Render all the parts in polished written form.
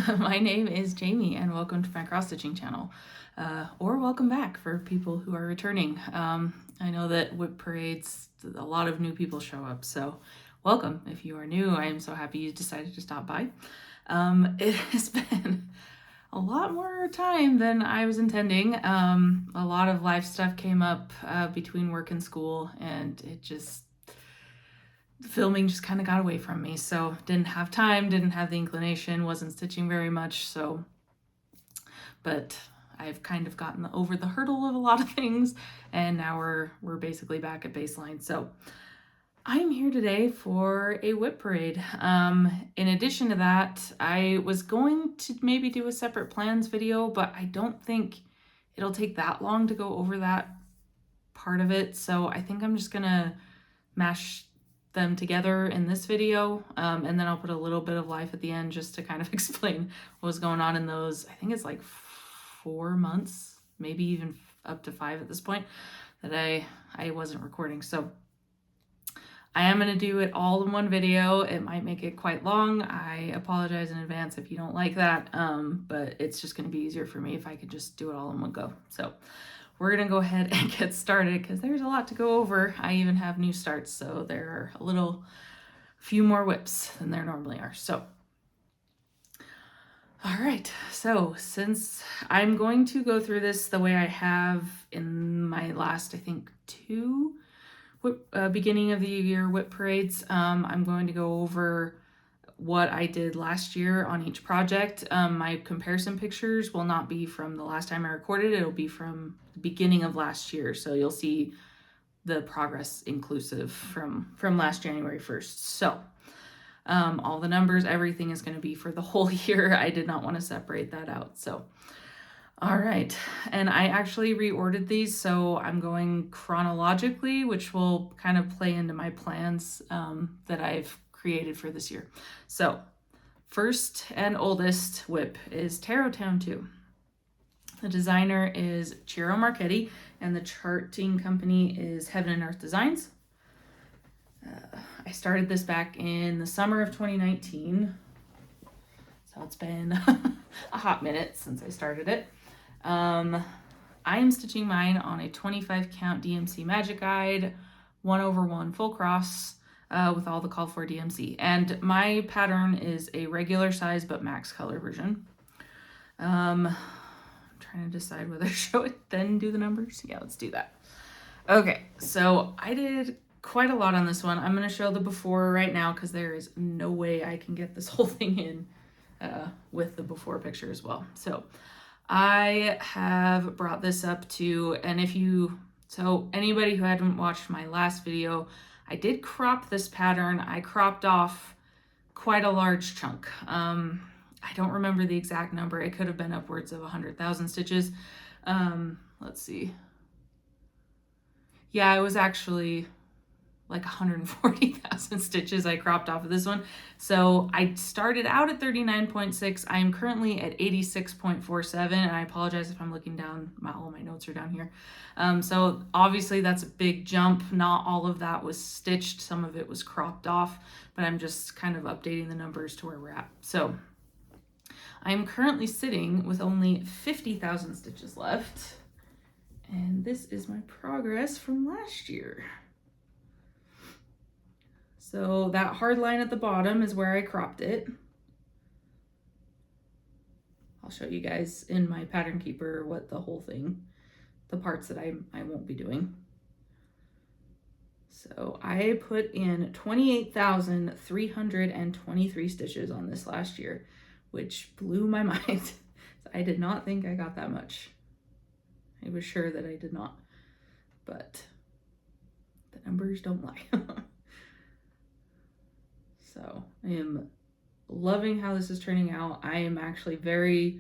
My name is Jamie and welcome to my cross-stitching channel, or welcome back for people who are returning. I know that WIP parades, a lot of new people show up, so welcome. If you are new, I am so happy you decided to stop by. It has been a lot more time than I was intending. A lot of life stuff came up between work and school, and filming just kind of got away from me, so didn't have time, didn't have the inclination, wasn't stitching very much, but I've kind of gotten over the hurdle of a lot of things, and now we're basically back at baseline. So I'm here today for a WIP parade. In addition to that, I was going to maybe do a separate plans video, but I don't think it'll take that long to go over that part of it, so I think I'm just gonna mash them together in this video, and then I'll put a little bit of life at the end just to kind of explain what was going on in those, I think it's like 4 months, maybe even up to 5 at this point, that I wasn't recording. So I am going to do it all in one video. It might make it quite long. I apologize in advance if you don't like that, but it's just going to be easier for me if I could just do it all in one go. So we're going to go ahead and get started because there's a lot to go over. I even have new starts, so there are a few more WIPs than there normally are. So, all right. So since I'm going to go through this the way I have in my last, I think, 2 beginning of the year WIP parades, I'm going to go over what I did last year on each project. My comparison pictures will not be from the last time I recorded. It'll be from the beginning of last year. So you'll see the progress inclusive from last January 1st. So all the numbers, everything is going to be for the whole year. I did not want to separate that out. So, all right. And I actually reordered these. So I'm going chronologically, which will kind of play into my plans that I've created for this year. So first and oldest WIP is Tarot Town 2. The designer is Ciro Marchetti and the charting company is Heaven and Earth Designs. I started this back in the summer of 2019. So it's been a hot minute since I started it. I am stitching mine on a 25 count DMC Magic Guide, 1/1 full cross, with all the called for DMC. And my pattern is a regular size but max color version. I'm trying to decide whether to show it then do the numbers. Yeah, let's do that. Okay, so I did quite a lot on this one. I'm going to show the before right now because there is no way I can get this whole thing in with the before picture as well. So I have brought this up to, and so anybody who hadn't watched my last video, I did crop this pattern. I cropped off quite a large chunk. I don't remember the exact number. It could have been upwards of 100,000 stitches. Let's see. Yeah, it was actually like 140,000 stitches I cropped off of this one. So I started out at 39.6. I am currently at 86.47, and I apologize if I'm looking down. All my notes are down here. So obviously that's a big jump. Not all of that was stitched. Some of it was cropped off, but I'm just kind of updating the numbers to where we're at. So I'm currently sitting with only 50,000 stitches left, and this is my progress from last year. So that hard line at the bottom is where I cropped it. I'll show you guys in my pattern keeper what the whole thing, the parts that I won't be doing. So I put in 28,323 stitches on this last year, which blew my mind. I did not think I got that much. I was sure that I did not, but the numbers don't lie. So I am loving how this is turning out. I am actually very,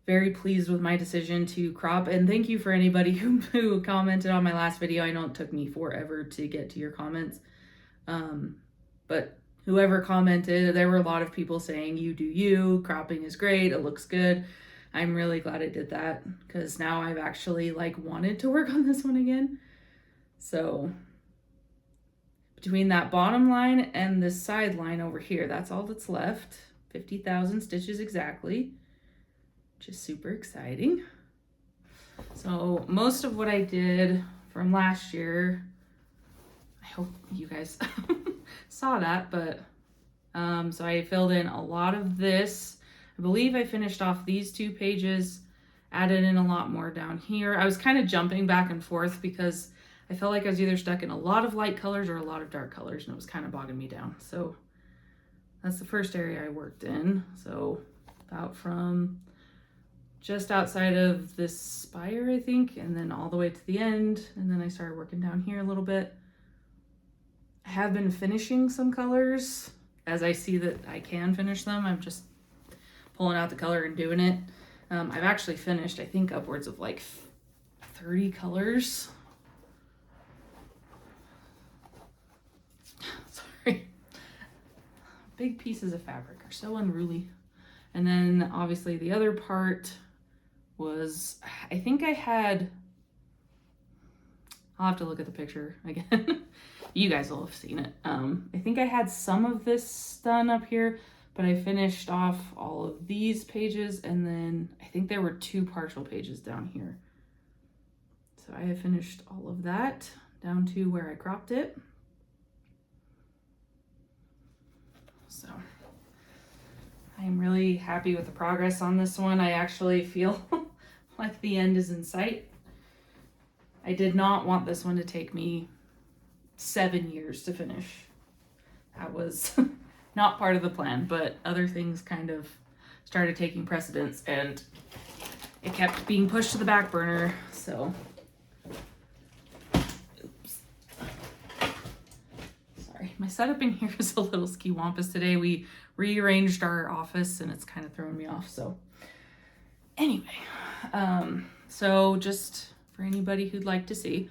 very pleased with my decision to crop. And thank you for anybody who commented on my last video. I know it took me forever to get to your comments. But whoever commented, there were a lot of people saying, you do you, cropping is great, it looks good. I'm really glad I did that because now I've actually wanted to work on this one again. So between that bottom line and this side line over here, that's all that's left. 50,000 stitches exactly, which is super exciting. So most of what I did from last year, I hope you guys saw that, but so I filled in a lot of this. I believe I finished off these 2 pages, added in a lot more down here. I was kind of jumping back and forth because I felt like I was either stuck in a lot of light colors or a lot of dark colors, and it was kind of bogging me down. So that's the first area I worked in. So about from just outside of this spire, I think, and then all the way to the end. And then I started working down here a little bit. I have been finishing some colors as I see that I can finish them. I'm just pulling out the color and doing it. I've actually finished, I think, upwards of like 30 colors. Sorry. Big pieces of fabric are so unruly. And then obviously the other part was, I think I had, I'll have to look at the picture again. You guys will have seen it. I think I had some of this done up here, but I finished off all of these pages, and then I think there were 2 partial pages down here. So I have finished all of that down to where I cropped it. So I'm really happy with the progress on this one. I actually feel like the end is in sight. I did not want this one to take me 7 years to finish. That was not part of the plan, but other things kind of started taking precedence and it kept being pushed to the back burner. So, oops. Sorry, my setup in here is a little ski-wampus today. We rearranged our office and it's kind of throwing me off. So anyway, so just for anybody who'd like to see,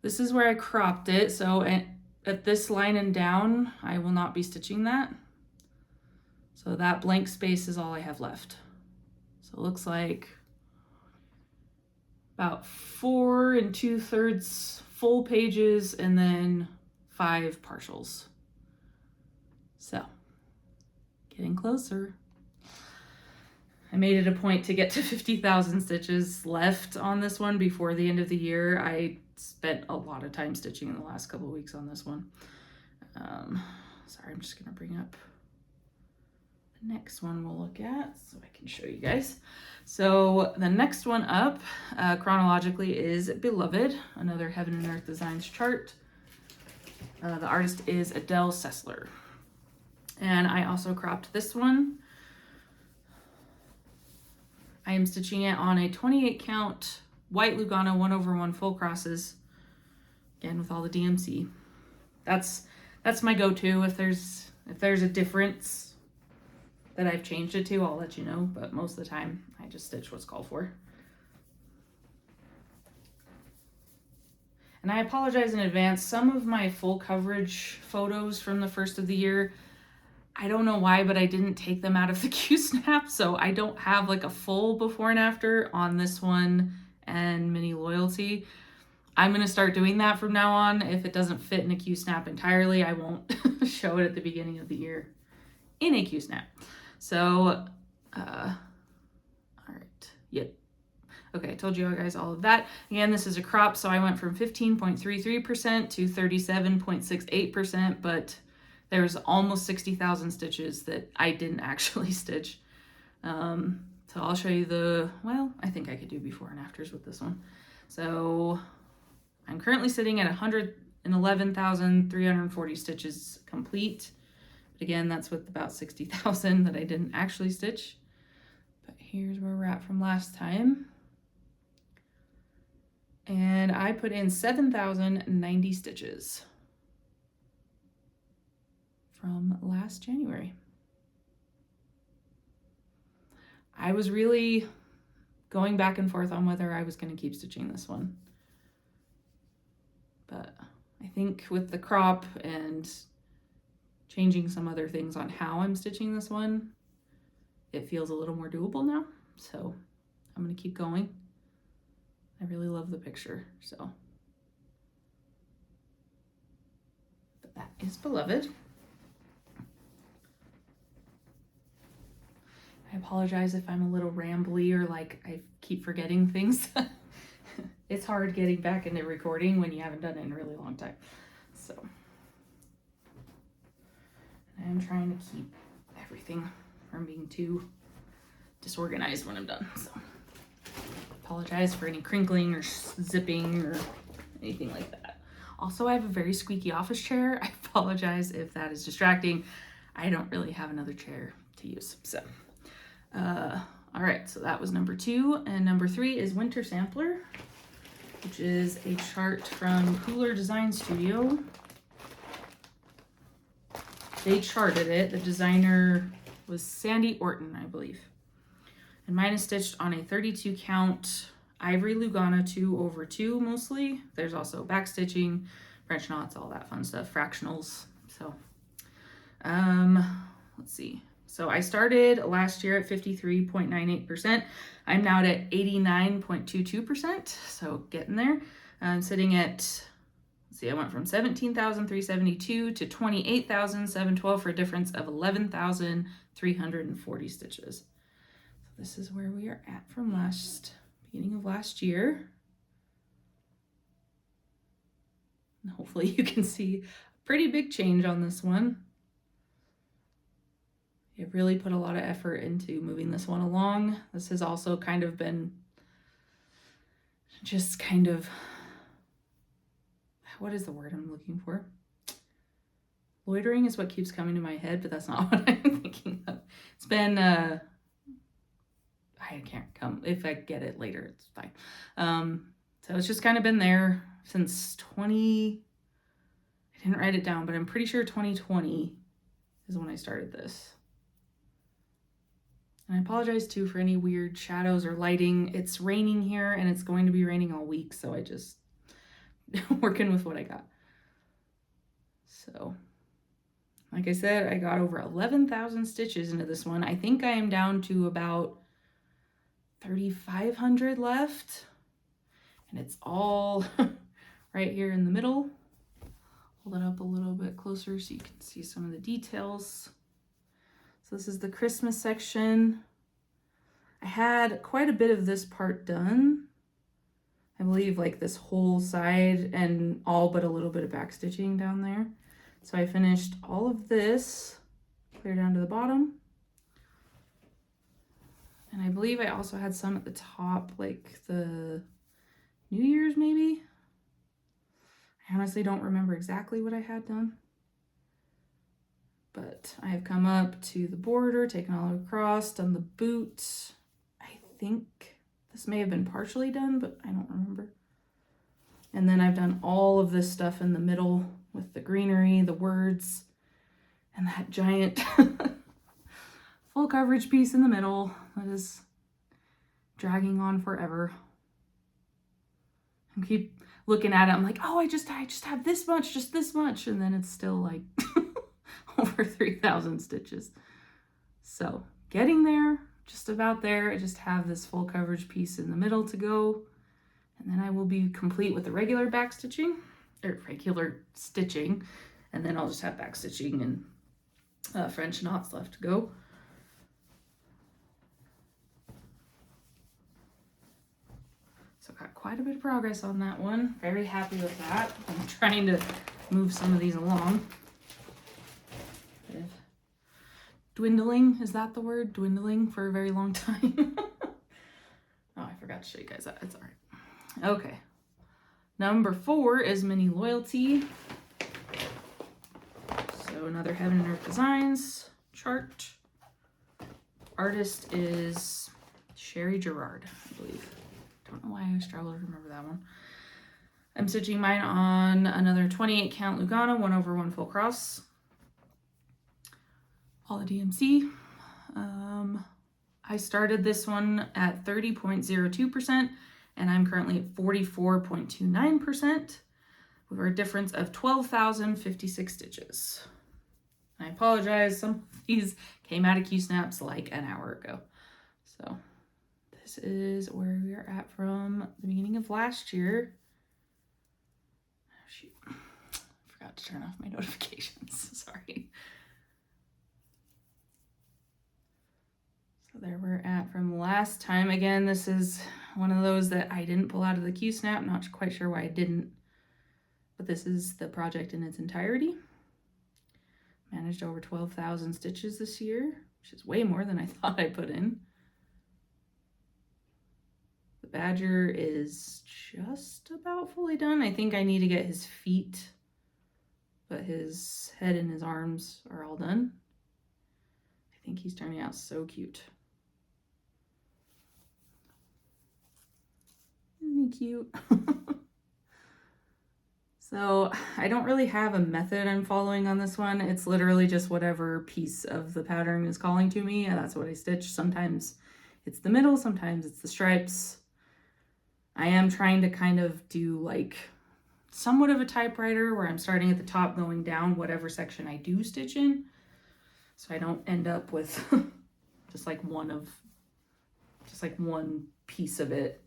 this is where I cropped it. So at this line and down, I will not be stitching that. So that blank space is all I have left. So it looks like about 4 2/3 full pages and then 5 partials. So getting closer. I made it a point to get to 50,000 stitches left on this one before the end of the year. I spent a lot of time stitching in the last couple of weeks on this one. Sorry, I'm just gonna bring up the next one we'll look at so I can show you guys. So the next one up chronologically is Beloved, another Heaven and Earth Designs chart. The artist is Adele Sessler. And I also cropped this one. I am stitching it on a 28 count white Lugano 1/1 full crosses, again with all the DMC. That's my go-to. If there's a difference that I've changed it to, I'll let you know, but most of the time I just stitch what's called for. And I apologize in advance. Some of my full coverage photos from the first of the year, I don't know why, but I didn't take them out of the Q-Snap, so I don't have like a full before and after on this one and Mini Loyalty. I'm going to start doing that from now on. If it doesn't fit in a Q-Snap entirely, I won't show it at the beginning of the year in a Q-Snap. So, all right, yep. Okay, I told you guys all of that. Again, this is a crop, so I went from 15.33% to 37.68%, but there's almost 60,000 stitches that I didn't actually stitch. So I'll show you well, I think I could do before and afters with this one. So I'm currently sitting at 111,340 stitches complete. But again, that's with about 60,000 that I didn't actually stitch. But here's where we're at from last time. And I put in 7,090 stitches from last January. I was really going back and forth on whether I was going to keep stitching this one. But I think with the crop and changing some other things on how I'm stitching this one, it feels a little more doable now. So I'm going to keep going. I really love the picture, so. But that is Beloved. I apologize if I'm a little rambly or like I keep forgetting things. It's hard getting back into recording when you haven't done it in a really long time. So I'm trying to keep everything from being too disorganized when I'm done. So apologize for any crinkling or zipping or anything like that. Also, I have a very squeaky office chair. I apologize if that is distracting. I don't really have another chair to use. So, all right, so that was number 2. And number 3 is Winter Sampler, which is a chart from Kooler Design Studio. They charted it. The designer was Sandy Orton, I believe. And mine is stitched on a 32 count ivory Lugana 2/2 mostly. There's also back stitching, French knots, all that fun stuff, fractionals. So, let's see. So I started last year at 53.98%. I'm now at 89.22%. So getting there. I'm sitting at, let's see, I went from 17,372 to 28,712 for a difference of 11,340 stitches. So this is where we are at from beginning of last year. And hopefully you can see a pretty big change on this one. It really put a lot of effort into moving this one along. This has also kind of been just kind of, what is the word I'm looking for? Loitering is what keeps coming to my head, but that's not what I'm thinking of. It's been, I can't come, if I get it later, it's fine. So it's just kind of been there since I didn't write it down, but I'm pretty sure 2020 is when I started this. And I apologize too for any weird shadows or lighting. It's raining here and it's going to be raining all week, so I just working with what I got. So, like I said, I got over 11,000 stitches into this one. I think I am down to about 3,500 left. And it's all right here in the middle. Hold it up a little bit closer so you can see some of the details. So this is the Christmas section. I had quite a bit of this part done. I believe like this whole side and all but a little bit of back stitching down there. So I finished all of this, clear down to the bottom. And I believe I also had some at the top, like the New Year's maybe. I honestly don't remember exactly what I had done. But I have come up to the border, taken all across, done the boot. I think this may have been partially done, but I don't remember. And then I've done all of this stuff in the middle with the greenery, the words, and that giant full coverage piece in the middle that is dragging on forever. I keep looking at it, I'm like, oh, I just have this much, just this much, and then it's still like over 3,000 stitches. So getting there, just about there. I just have this full coverage piece in the middle to go, and then I will be complete with the regular back stitching, or regular stitching, and then I'll just have back stitching and French knots left to go. So got quite a bit of progress on that one. Very happy with that. I'm trying to move some of these along. Dwindling, is that the word? Dwindling for a very long time. Oh, I forgot to show you guys that. It's all right. Okay. Number 4 is Mini Loyalty. So another Heaven and Earth Designs chart. Artist is Cherie, Gerhardt, I believe. Don't know why I struggle to remember that one. I'm stitching mine on another 28 count Lugana, 1/1 full cross. Paula DMC. I started this one at 30.02% and I'm currently at 44.29% with a difference of 12,056 stitches. I apologize, some of these came out of Q-snaps like an hour ago. So this is where we are at from the beginning of last year. Oh, shoot. I forgot to turn off my notifications, sorry. So there we're at from last time. Again, this is one of those that I didn't pull out of the Q-snap. Not quite sure why I didn't, but this is the project in its entirety. Managed over 12,000 stitches this year, which is way more than I thought I put in. The badger is just about fully done. I think I need to get his feet, but his head and his arms are all done. I think he's turning out so cute. Isn't he cute? So I don't really have a method I'm following on this one. It's literally just whatever piece of the pattern is calling to me, and that's what I stitch. Sometimes it's the middle, sometimes it's the stripes. I am trying to kind of do like somewhat of a typewriter where I'm starting at the top going down whatever section I do stitch in, so I don't end up with just like one piece of it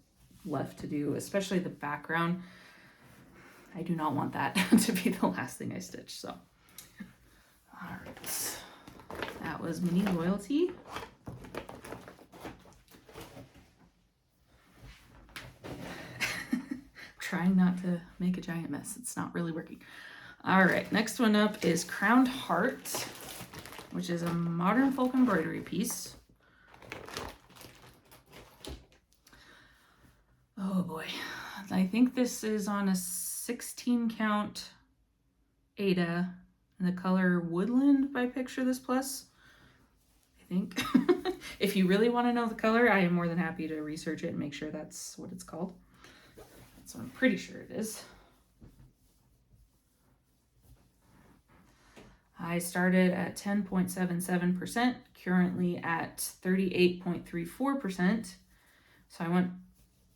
left to do, especially the background. I do not want that to be the last thing I stitch. So all right, that was Mini Loyalty. Trying not to make a giant mess. It's not really working. All right, next one up is Crowned Heart, which is a modern folk embroidery piece. Oh boy, I think this is on a 16 count Ada in the color Woodland by Picture This Plus, I think. If you really want to know the color, I am more than happy to research it and make sure that's what it's called. So I'm pretty sure it is. I started at 10.77%, currently at 38.34%. So I went,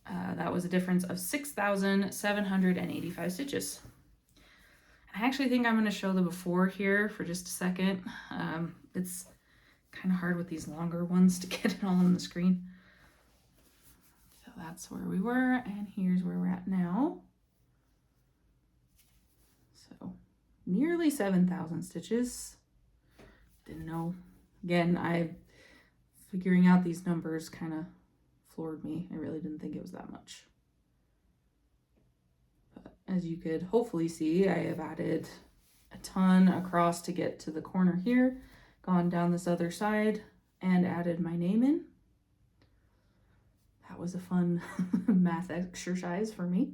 that was a difference of 6,785 stitches. I actually think I'm going to show the before here for just a second. It's kind of hard with these longer ones to get it all on the screen. So that's where we were, and here's where we're at now. So nearly 7,000 stitches. Didn't know. Again, figuring out these numbers kind of floored me. I really didn't think it was that much. But as you could hopefully see, I have added a ton across to get to the corner here, gone down this other side, and added my name in. That was a fun math exercise for me.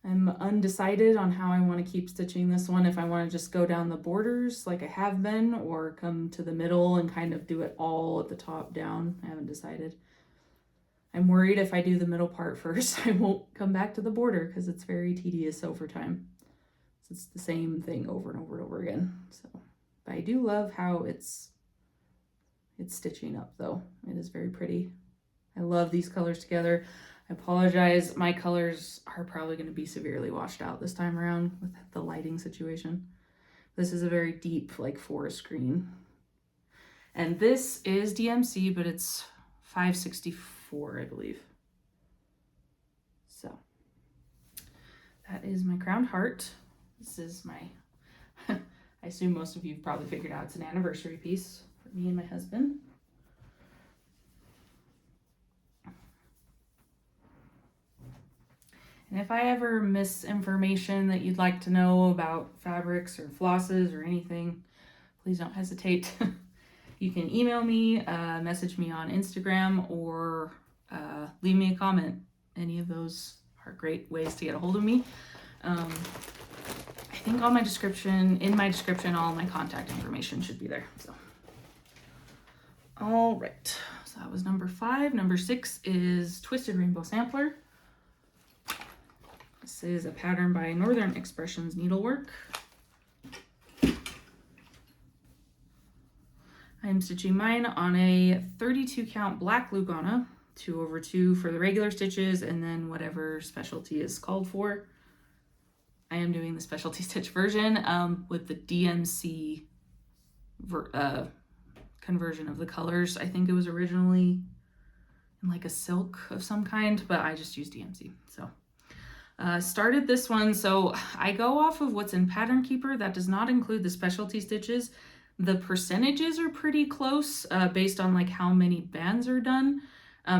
I'm undecided on how I want to keep stitching this one, if I want to just go down the borders like I have been, or come to the middle and kind of do it all at the top down. I haven't decided. I'm worried if I do the middle part first, I won't come back to the border because it's very tedious over time. It's the same thing over and over and over again. So, but I do love how it's stitching up though. It is very pretty. I love these colors together. I apologize, my colors are probably going to be severely washed out this time around with the lighting situation. This is a very deep, like forest green. And this is DMC, but it's 564, I believe. So that is my Crowned Heart. This is my, I assume most of you have probably figured out it's an anniversary piece for me and my husband. And if I ever miss information that you'd like to know about fabrics or flosses or anything, please don't hesitate. You can email me, message me on Instagram, or leave me a comment. Any of those are great ways to get a hold of me. I think in my description, all my contact information should be there. So, all right. So that was number 5. Number 6 is Twisted Rainbow Sampler. This is a pattern by Northern Expressions Needlework. I'm stitching mine on a 32 count black Lugana, 2/2 for the regular stitches, and then whatever specialty is called for. I am doing the specialty stitch version with the DMC conversion of the colors. I think it was originally in like a silk of some kind, but I just used DMC. So started this one. So I go off of what's in Pattern Keeper. That does not include the specialty stitches, The percentages are pretty close based on like how many bands are done,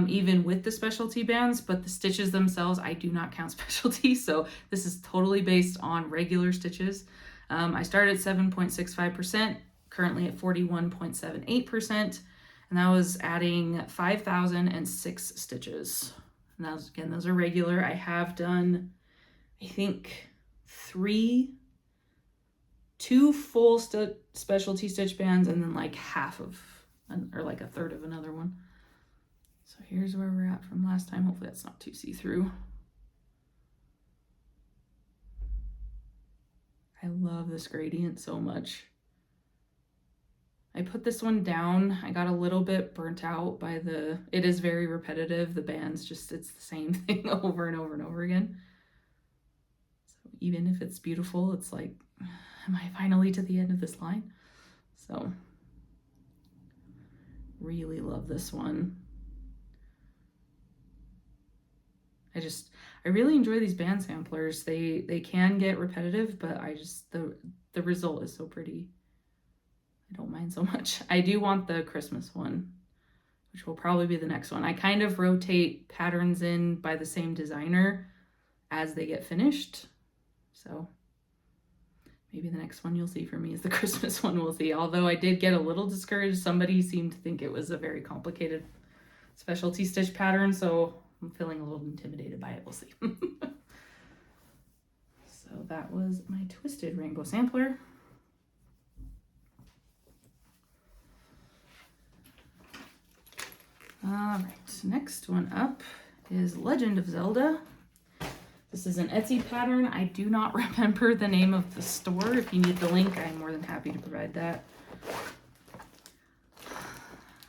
even with the specialty bands, but the stitches themselves, I do not count specialty. So this is totally based on regular stitches. I started at 7.65%, currently at 41.78%. And that was adding 5,006 stitches. And that was, again, those are regular. I have done, I think, two full specialty stitch bands and then like half of, or like a third of another one. So here's where we're at from last time. Hopefully that's not too see-through. I love this gradient so much. I put this one down. I got a little bit burnt out by it is very repetitive. The bands just, it's the same thing over and over and over again. So even if it's beautiful, it's like, am I finally to the end of this line? So really love this one. I really enjoy these band samplers. They can get repetitive, but the result is so pretty. I don't mind so much. I do want the Christmas one, which will probably be the next one. I kind of rotate patterns in by the same designer as they get finished. So maybe the next one you'll see for me is the Christmas one. We'll see. Although I did get a little discouraged. Somebody seemed to think it was a very complicated specialty stitch pattern, so I'm feeling a little intimidated by it. We'll see. So that was my Twisted Rainbow Sampler. All right, next one up is Legend of Zelda. This is an Etsy pattern. I do not remember the name of the store. If you need the link, I'm more than happy to provide that.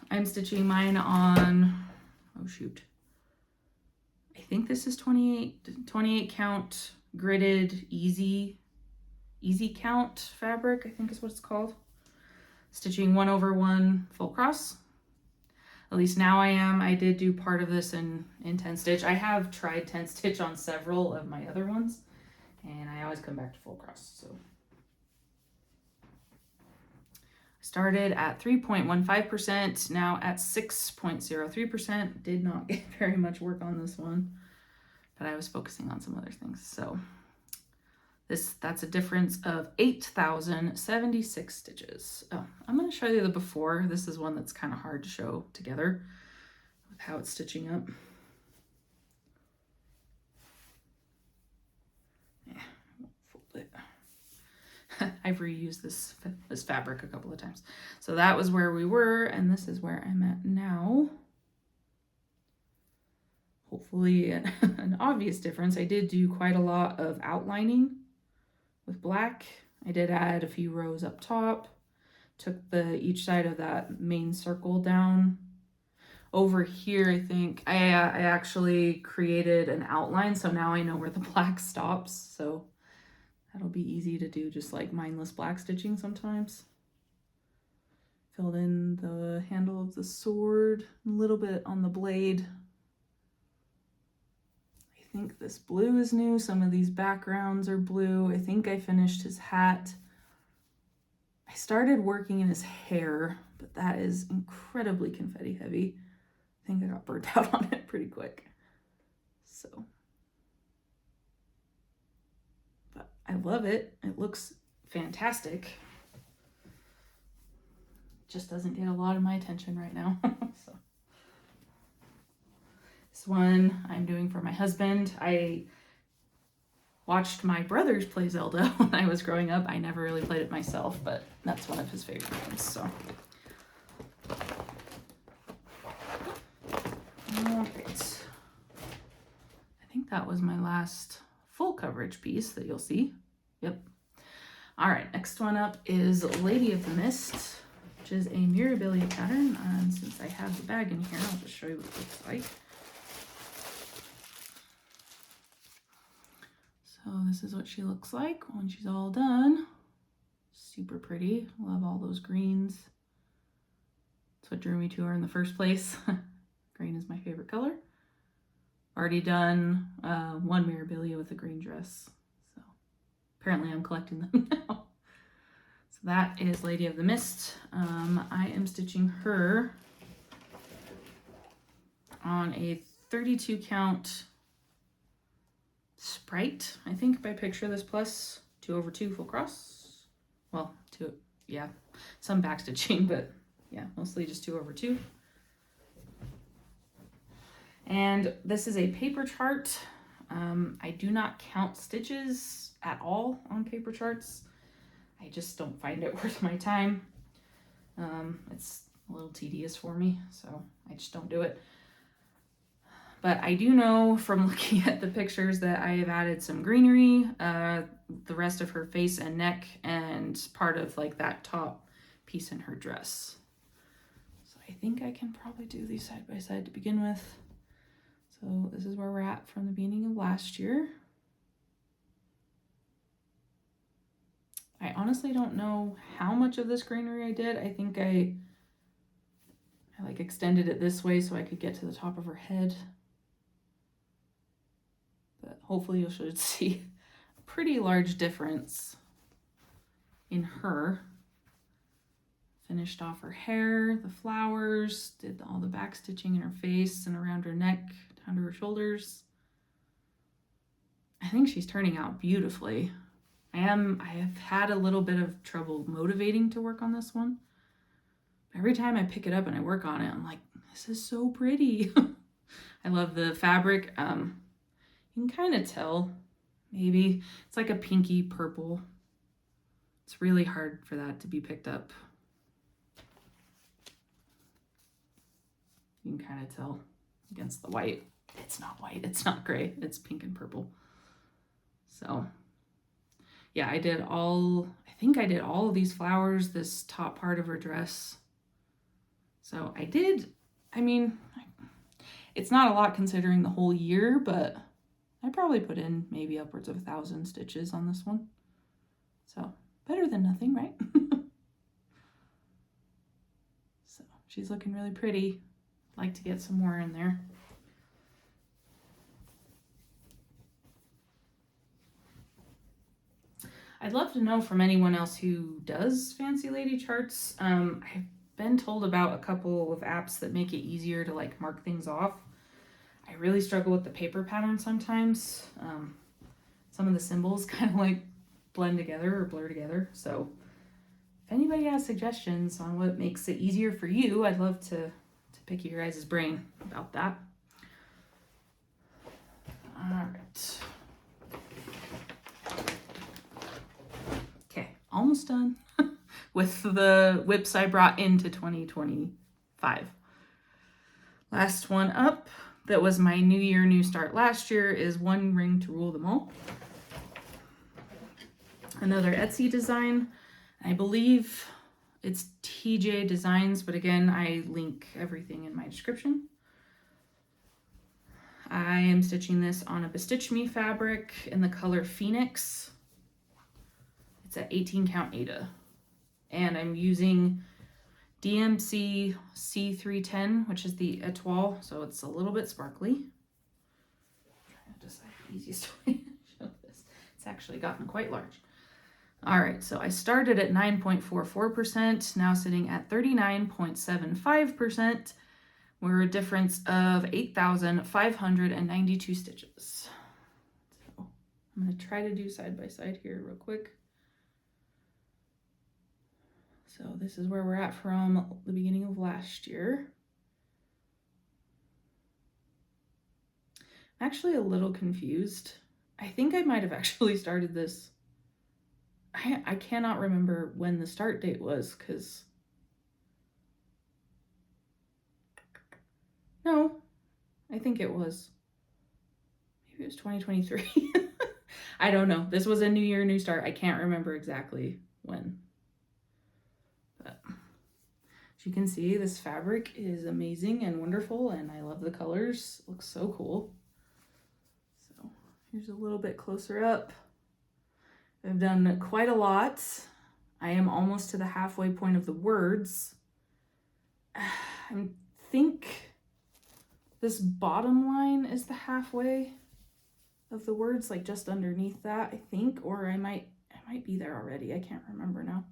I'm stitching mine on, oh shoot. I think this is 28 count gridded easy count fabric, I think is what it's called. Stitching 1/1 full cross. At least now I am. I did do part of this in 10 stitch. I have tried 10 stitch on several of my other ones, and I always come back to full cross. So I started at 3.15%, now at 6.03%. Did not get very much work on this one, but I was focusing on some other things. So that's a difference of 8,076 stitches. Oh, I'm going to show you the before. This is one that's kind of hard to show together with how it's stitching up. Yeah, fold it. I've reused this fabric a couple of times. So that was where we were, and this is where I'm at now. Hopefully an obvious difference. I did do quite a lot of outlining with black. I did add a few rows up top, took each side of that main circle down. Over here, I think I actually created an outline, so now I know where the black stops, so that'll be easy to do, just like mindless black stitching sometimes. Filled in the handle of the sword, a little bit on the blade. I think this blue is new. Some of these backgrounds are blue. I think I finished his hat. I started working in his hair, but that is incredibly confetti heavy. I think I got burnt out on it pretty quick. So, but I love it. It looks fantastic. Just doesn't get a lot of my attention right now. So. This one I'm doing for my husband. I watched my brothers play Zelda when I was growing up. I never really played it myself, but that's one of his favorite games, so. All right. I think that was my last full coverage piece that you'll see. Yep. All right, next one up is Lady of the Mist, which is a Mirabilia pattern. And since I have the bag in here, I'll just show you what it looks like. So this is what she looks like when she's all done. Super pretty. Love all those greens. That's what drew me to her in the first place. Green is my favorite color. Already done one Mirabilia with a green dress. So apparently I'm collecting them now. So that is Lady of the Mist. I am stitching her on a 32 count Sprite, I think, by Picture This Plus, 2/2 full cross. Well, yeah, some back stitching, but yeah, mostly just 2/2. And this is a paper chart. I do not count stitches at all on paper charts. I just don't find it worth my time. It's a little tedious for me, so I just don't do it. But I do know from looking at the pictures that I have added some greenery, the rest of her face and neck, and part of like that top piece in her dress. So I think I can probably do these side by side to begin with. So this is where we're at from the beginning of last year. I honestly don't know how much of this greenery I did. I think I like extended it this way so I could get to the top of her head. But hopefully you should see a pretty large difference in her. Finished off her hair, the flowers, did all the back stitching in her face and around her neck, down to her shoulders. I think she's turning out beautifully. I have had a little bit of trouble motivating to work on this one. Every time I pick it up and I work on it, I'm like, this is so pretty. I love the fabric. You can kind of tell, maybe. It's like a pinky purple. It's really hard for that to be picked up. You can kind of tell against the white. It's not white, it's not gray, it's pink and purple. So yeah, I think I did all of these flowers, this top part of her dress. So I mean, it's not a lot considering the whole year, but I probably put in maybe upwards of 1,000 stitches on this one. So better than nothing, right? So she's looking really pretty. I'd like to get some more in there. I'd love to know from anyone else who does fancy lady charts. I've been told about a couple of apps that make it easier to like mark things off. I really struggle with the paper pattern sometimes. Some of the symbols kind of like blend together or blur together. So if anybody has suggestions on what makes it easier for you, I'd love to pick your guys' brain about that. All right. Okay, almost done with the WIPs I brought into 2025. Last one up, that was my New Year, New Start last year, is One Ring to Rule Them All. Another Etsy design. I believe it's Teajeigh Designs, but again, I link everything in my description. I am stitching this on a Bestitch Me fabric in the color Phoenix. It's at 18 count Aida. And I'm using DMC C310, which is the Etoile, so it's a little bit sparkly. I'm trying to decide the easiest way to show this. It's actually gotten quite large. All right, so I started at 9.44%, now sitting at 39.75%. We're a difference of 8,592 stitches. So I'm going to try to do side by side here real quick. So this is where we're at from the beginning of last year. I'm actually a little confused. I think I might have actually started this. I cannot remember when the start date was, because no, I think it was, maybe it was 2023. I don't know. This was a New Year, New Start. I can't remember exactly when. But as you can see, this fabric is amazing and wonderful, and I love the colors. It looks so cool. So here's a little bit closer up. I've done quite a lot. I am almost to the halfway point of the words. I think this bottom line is the halfway of the words, like just underneath that, I think, or I might be there already. I can't remember now.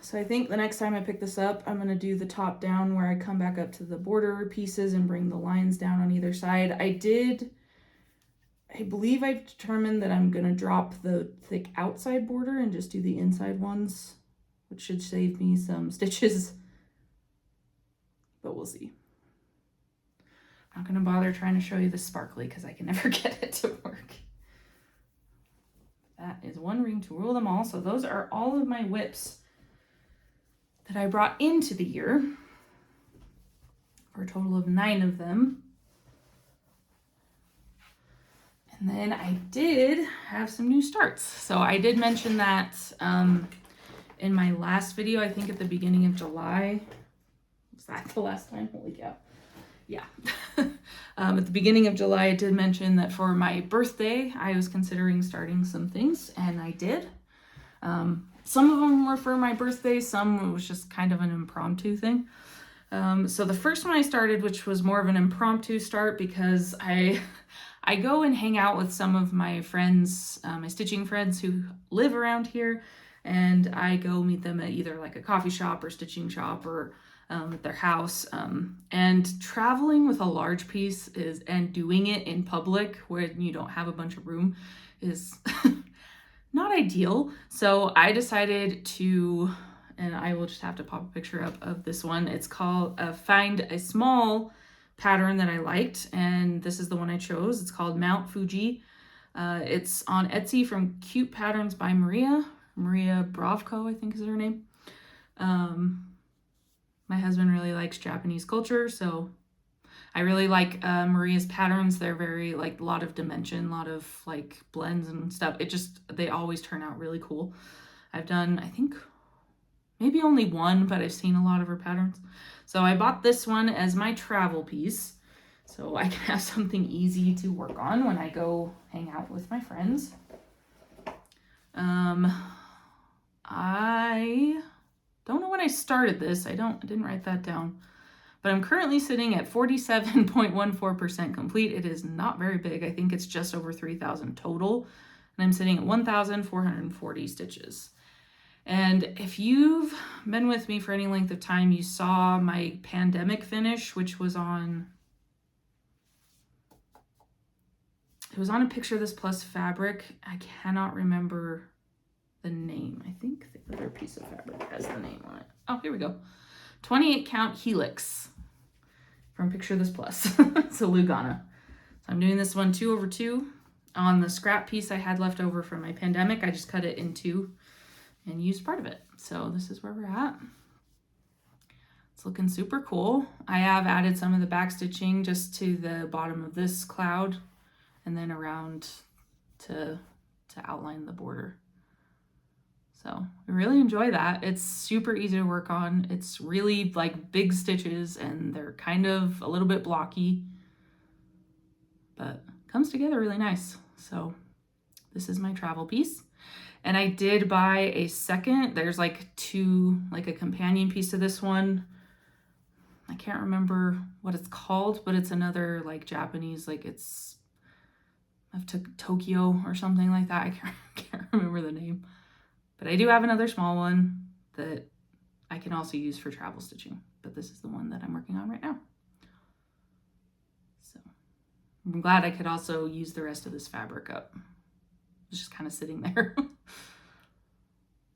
So I think the next time I pick this up, I'm gonna do the top down where I come back up to the border pieces and bring the lines down on either side. I believe I've determined that I'm gonna drop the thick outside border and just do the inside ones, which should save me some stitches, but we'll see. I'm not gonna bother trying to show you the sparkly because I can never get it to work. That is one ring to rule them all. So those are all of my WIPs that I brought into the year, for a total of 9 of them. And then I did have some new starts. So I did mention that in my last video, I think at the beginning of July. Was that the last time? Holy cow. Yeah. At the beginning of July, I did mention that for my birthday, I was considering starting some things, and I did. Some of them were for my birthday, some was just kind of an impromptu thing. So the first one I started, which was more of an impromptu start because I go and hang out with some of my friends, my stitching friends who live around here, and I go meet them at either like a coffee shop or stitching shop or at their house. And traveling with a large piece and doing it in public when you don't have a bunch of room is not ideal. So I decided to, and I will just have to pop a picture up of this one. It's called find a small pattern that I liked, and this is the one I chose. It's called Mount Fuji. It's on Etsy from Cute Patterns by Maria Bravko, I think is her name. My husband really likes Japanese culture, so I really like Maria's patterns. They're very like a lot of dimension, a lot of like blends and stuff. They always turn out really cool. I've done, I think, maybe only one, but I've seen a lot of her patterns. So I bought this one as my travel piece, so I can have something easy to work on when I go hang out with my friends. I don't know when I started this. I didn't write that down. But I'm currently sitting at 47.14% complete. It is not very big. I think it's just over 3,000 total. And I'm sitting at 1,440 stitches. And if you've been with me for any length of time, you saw my pandemic finish, which was on... It was on a Picture This Plus fabric. I cannot remember the name. I think the other piece of fabric has the name on it. Oh, here we go. 28 count helix from Picture This Plus. It's a Lugana. So I'm doing this one 2/2. On the scrap piece I had left over from my pandemic, I just cut it in 2 and used part of it. So this is where we're at. It's looking super cool. I have added some of the back stitching just to the bottom of this cloud and then around to outline the border. So I really enjoy that. It's super easy to work on. It's really like big stitches and they're kind of a little bit blocky, but comes together really nice. So this is my travel piece. And I did buy a second. There's like a companion piece to this one. I can't remember what it's called, but it's another like Japanese, like it's of Tokyo or something like that. I can't remember the name. But I do have another small one that I can also use for travel stitching. But this is the one that I'm working on right now. So I'm glad I could also use the rest of this fabric up. It's just kind of sitting there.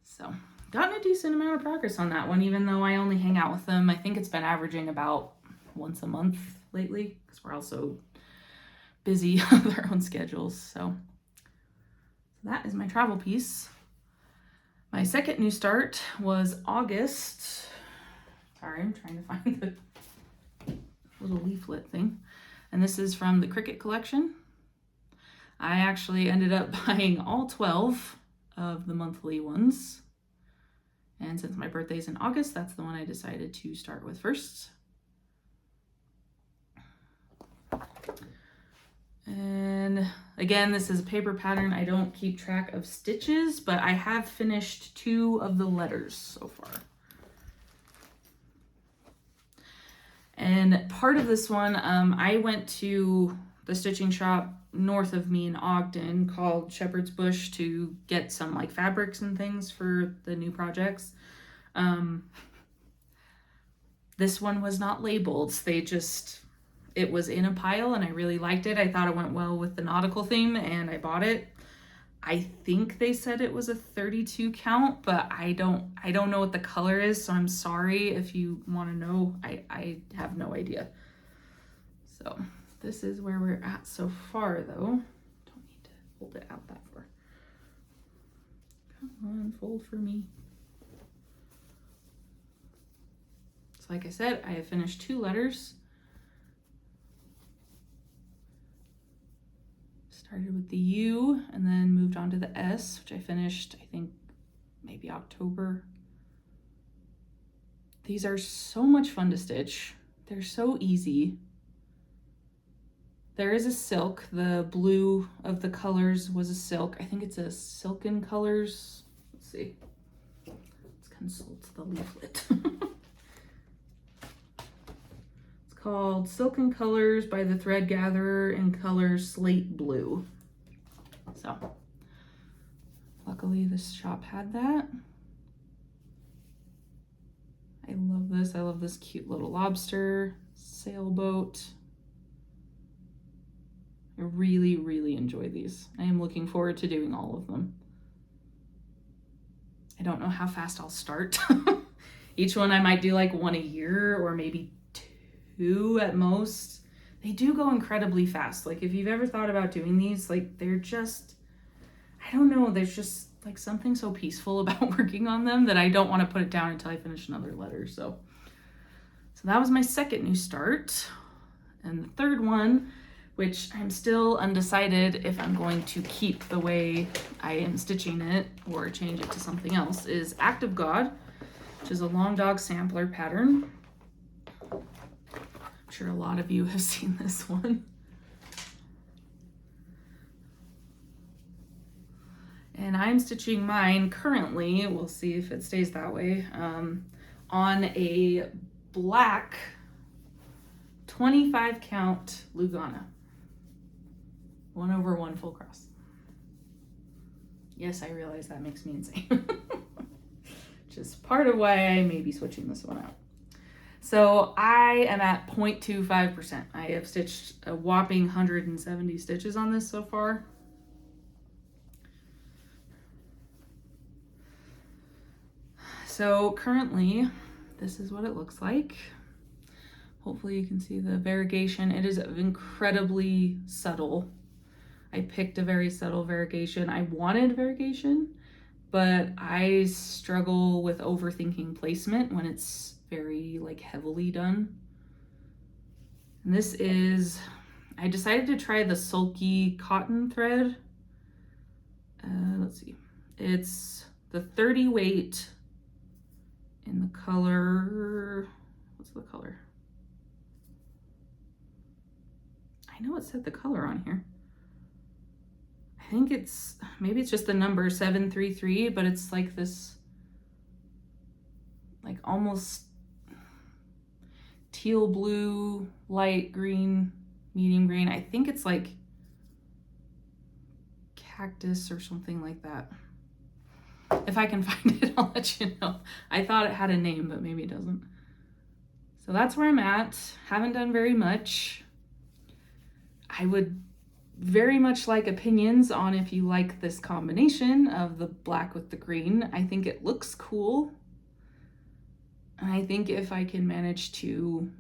So gotten a decent amount of progress on that one, even though I only hang out with them. I think it's been averaging about once a month lately because we're also busy with our own schedules. So that is my travel piece. My second new start was August. Sorry, I'm trying to find the little leaflet thing. And this is from the Cricut collection. I actually ended up buying all 12 of the monthly ones. And since my birthday's in August, that's the one I decided to start with first. And again, this is a paper pattern. I don't keep track of stitches, but I have finished 2 of the letters so far. And part of this one, I went to the stitching shop north of me in Ogden called Shepherd's Bush to get some like fabrics and things for the new projects. This one was not labeled. It was in a pile and I really liked it. I thought it went well with the nautical theme and I bought it. I think they said it was a 32 count, but I don't know what the color is, so I'm sorry if you want to know. I have no idea. So this is where we're at so far, though. Don't need to hold it out that far. Come on, fold for me. So like I said, I have finished 2 letters. Started with the U and then moved on to the S, which I finished, I think, maybe October. These are so much fun to stitch. They're so easy. There is a silk. The blue of the colors was a silk. I think it's a Silken Colors. Let's see. Let's consult the leaflet. Called Silken Colors by the Thread Gatherer in color Slate Blue. So, luckily this shop had that. I love this. I love this cute little lobster sailboat. I really, really enjoy these. I am looking forward to doing all of them. I don't know how fast I'll start. Each one I might do like 1 a year or maybe 2 at most. They do go incredibly fast. Like if you've ever thought about doing these, like they're just, I don't know, there's just like something so peaceful about working on them that I don't want to put it down until I finish another letter. So that was my second new start. And the third one, which I'm still undecided if I'm going to keep the way I am stitching it or change it to something else, is Act of God, which is a long dog sampler pattern. I'm sure a lot of you have seen this one. And I'm stitching mine currently, we'll see if it stays that way, on a black 25 count Lugana. 1/1 full cross. Yes, I realize that makes me insane. Which is part of why I may be switching this one out. So I am at 0.25%. I have stitched a whopping 170 stitches on this so far. So currently, this is what it looks like. Hopefully you can see the variegation. It is incredibly subtle. I picked a very subtle variegation. I wanted variegation, but I struggle with overthinking placement when it's very like heavily done. And this is, I decided to try the sulky cotton thread. Let's see, it's the 30 weight in the color, what's the color? I know it said the color on here. I think maybe it's just the number 733, but it's like this, like almost teal blue, light green, medium green. I think it's like cactus or something like that. If I can find it, I'll let you know. I thought it had a name, but maybe it doesn't. So that's where I'm at. Haven't done very much. I would very much like opinions on if you like this combination of the black with the green. I think it looks cool. And I think if I can manage to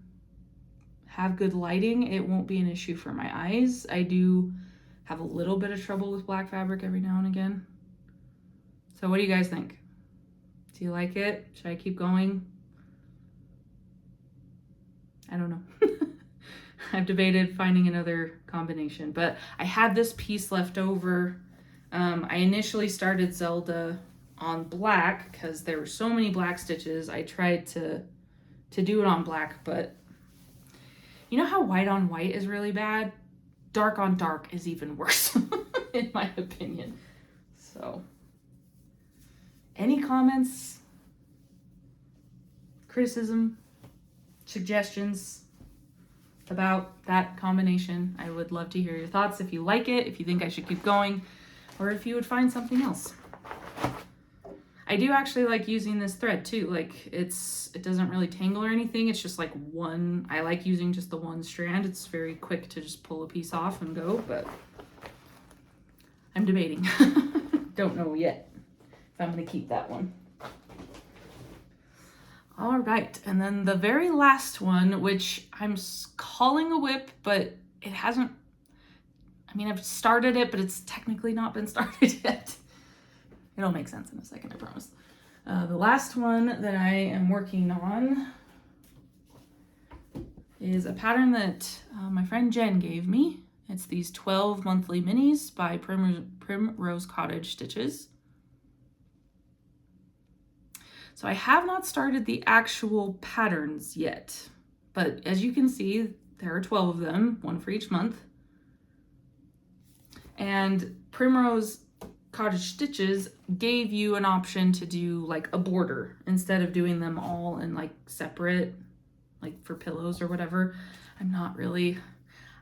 have good lighting, it won't be an issue for my eyes. I do have a little bit of trouble with black fabric every now and again. So what do you guys think? Do you like it? Should I keep going? I don't know. I've debated finding another combination, but I had this piece left over. I initially started Zelda on black because there were so many black stitches. I tried to do it on black, but you know how white on white is really bad? Dark on dark is even worse, in my opinion. So, any comments, criticism, suggestions about that combination? I would love to hear your thoughts. If you like it, if you think I should keep going, or if you would find something else. I do actually like using this thread too. Like it doesn't really tangle or anything. It's just like one, I like using just the one strand. It's very quick to just pull a piece off and go, but I'm debating. Don't know yet if I'm gonna keep that one. All right, and then the very last one, which I'm calling a WIP, but it hasn't, I mean, I've started it, but it's technically not been started yet. It'll make sense in a second, I promise. The last one that I am working on is a pattern that my friend Jen gave me. It's these 12 monthly minis by Primrose Cottage stitches. So I have not started the actual patterns yet, but as you can see, there are 12 of them, one for each month. And Primrose Cottage Stitches gave you an option to do like a border instead of doing them all in like separate, like for pillows or whatever.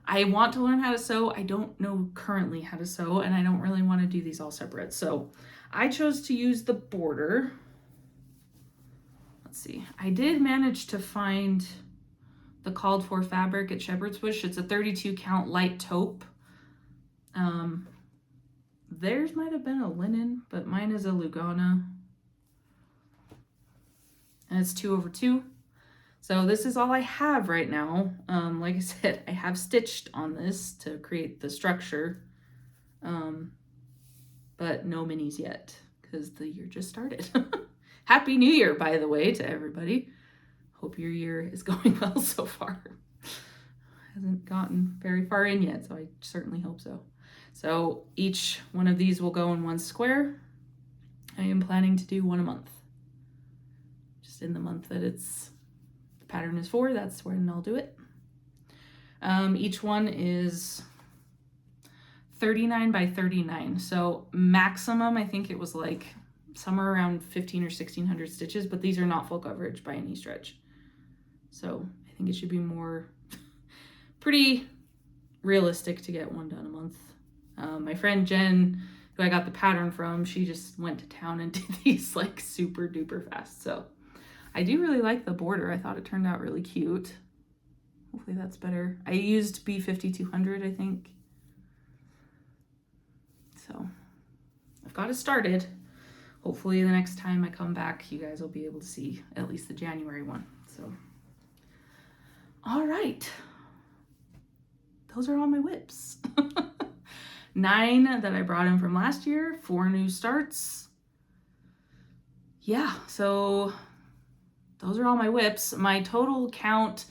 I want to learn how to sew. I don't know currently how to sew, and I don't really want to do these all separate. So I chose to use the border. Let's see, I did manage to find the called for fabric at Shepherd's Bush. It's a 32 count light taupe. Theirs might have been a linen, but mine is a Lugana. And it's 2/2. So this is all I have right now. Like I said, I have stitched on this to create the structure, but no minis yet because the year just started. Happy New Year, by the way, to everybody. Hope your year is going well so far. Hasn't gotten very far in yet, so I certainly hope so. So each one of these will go in one square. I am planning to do one a month. Just in the month that the pattern is for, that's when I'll do it. Each one is 39 by 39. So maximum, I think it was like somewhere around 15 or 1600 stitches, but these are not full coverage by any stretch. So I think it should be more pretty realistic to get one done a month. My friend Jen, who I got the pattern from, she just went to town and did these like super duper fast. So I do really like the border. I thought it turned out really cute. Hopefully that's better. I used B5200, I think. So I've got it started. Hopefully the next time I come back, you guys will be able to see at least the January one. So, all right. Those are all my WIPs. 9 that I brought in from last year, 4 new starts. Yeah, so those are all my WIPs. My total count,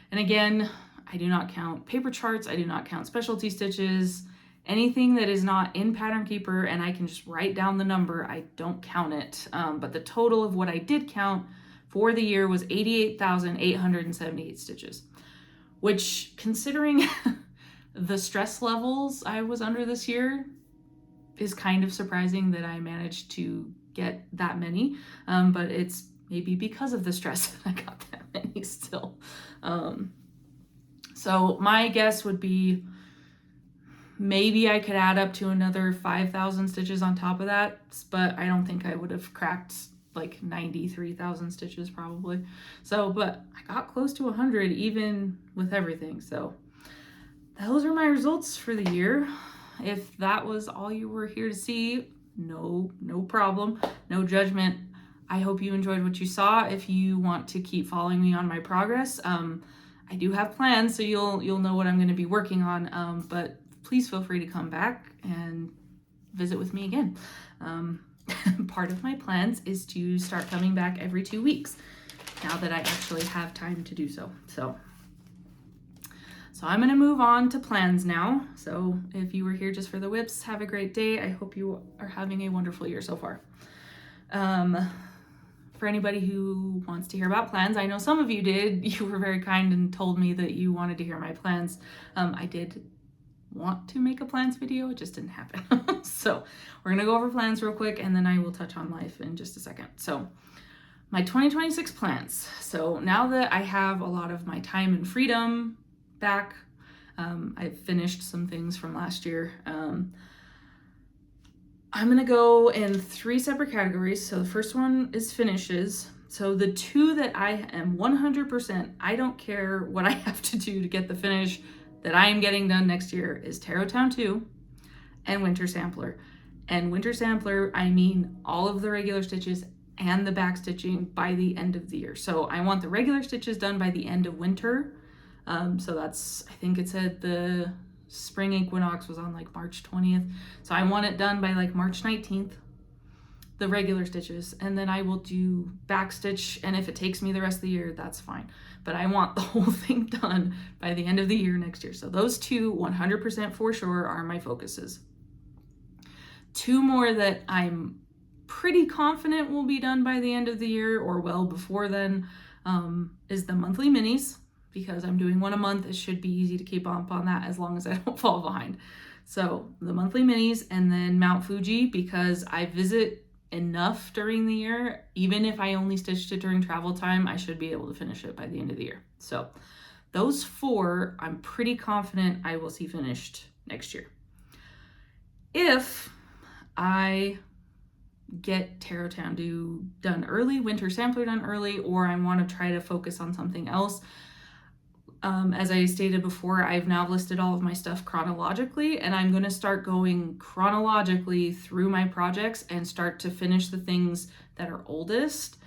and again, I do not count paper charts, I do not count specialty stitches, anything that is not in Pattern Keeper and I can just write down the number, I don't count it. But the total of what I did count for the year was 88,878 stitches, which, considering the stress levels I was under this year, is kind of surprising that I managed to get that many. But it's maybe because of the stress that I got that many still. So my guess would be maybe I could add up to another 5,000 stitches on top of that, but I don't think I would have cracked like 93,000 stitches probably. So, but I got close to 100 even with everything. So those are my results for the year. If that was all you were here to see, no problem, no judgment. I hope you enjoyed what you saw. If you want to keep following me on my progress, I do have plans, so you'll know what I'm going to be working on. But please feel free to come back and visit with me again. Part of my plans is to start coming back every 2 weeks now that I actually have time to do so. So I'm going to move on to plans now. So if you were here just for the WIPs, have a great day. I hope you are having a wonderful year so far. For anybody who wants to hear about plans, I know some of you did. You were very kind and told me that you wanted to hear my plans. I did want to make a plans video, it just didn't happen. So we're gonna go over plans real quick and then I will touch on life in just a second. So my 2026 plans. So now that I have a lot of my time and freedom back, I've finished some things from last year. I'm gonna go in 3 separate categories. So the first one is finishes. So the 2 that I am 100%, I don't care what I have to do to get the finish that I am getting done next year is Tarot Town 2 and Winter Sampler. And Winter Sampler, I mean all of the regular stitches and the back stitching by the end of the year. So I want the regular stitches done by the end of winter. So that's, I think it said the spring equinox was on like March 20th. So I want it done by like March 19th, the regular stitches, and then I will do back stitch. And if it takes me the rest of the year, that's fine. But I want the whole thing done by the end of the year next year. So those 2, 100% for sure, are my focuses. 2 more that I'm pretty confident will be done by the end of the year or well before then is the monthly minis, because I'm doing one a month. It should be easy to keep up on that as long as I don't fall behind. So the monthly minis, and then Mount Fuji, because I visit enough during the year. Even if I only stitched it during travel time, I should be able to finish it by the end of the year. So those 4, I'm pretty confident I will see finished next year. If I get Tarot Town done early, Winter Sampler done early, or I want to try to focus on something else. As I stated before, I've now listed all of my stuff chronologically, and I'm going to start going chronologically through my projects and start to finish the things that are oldest,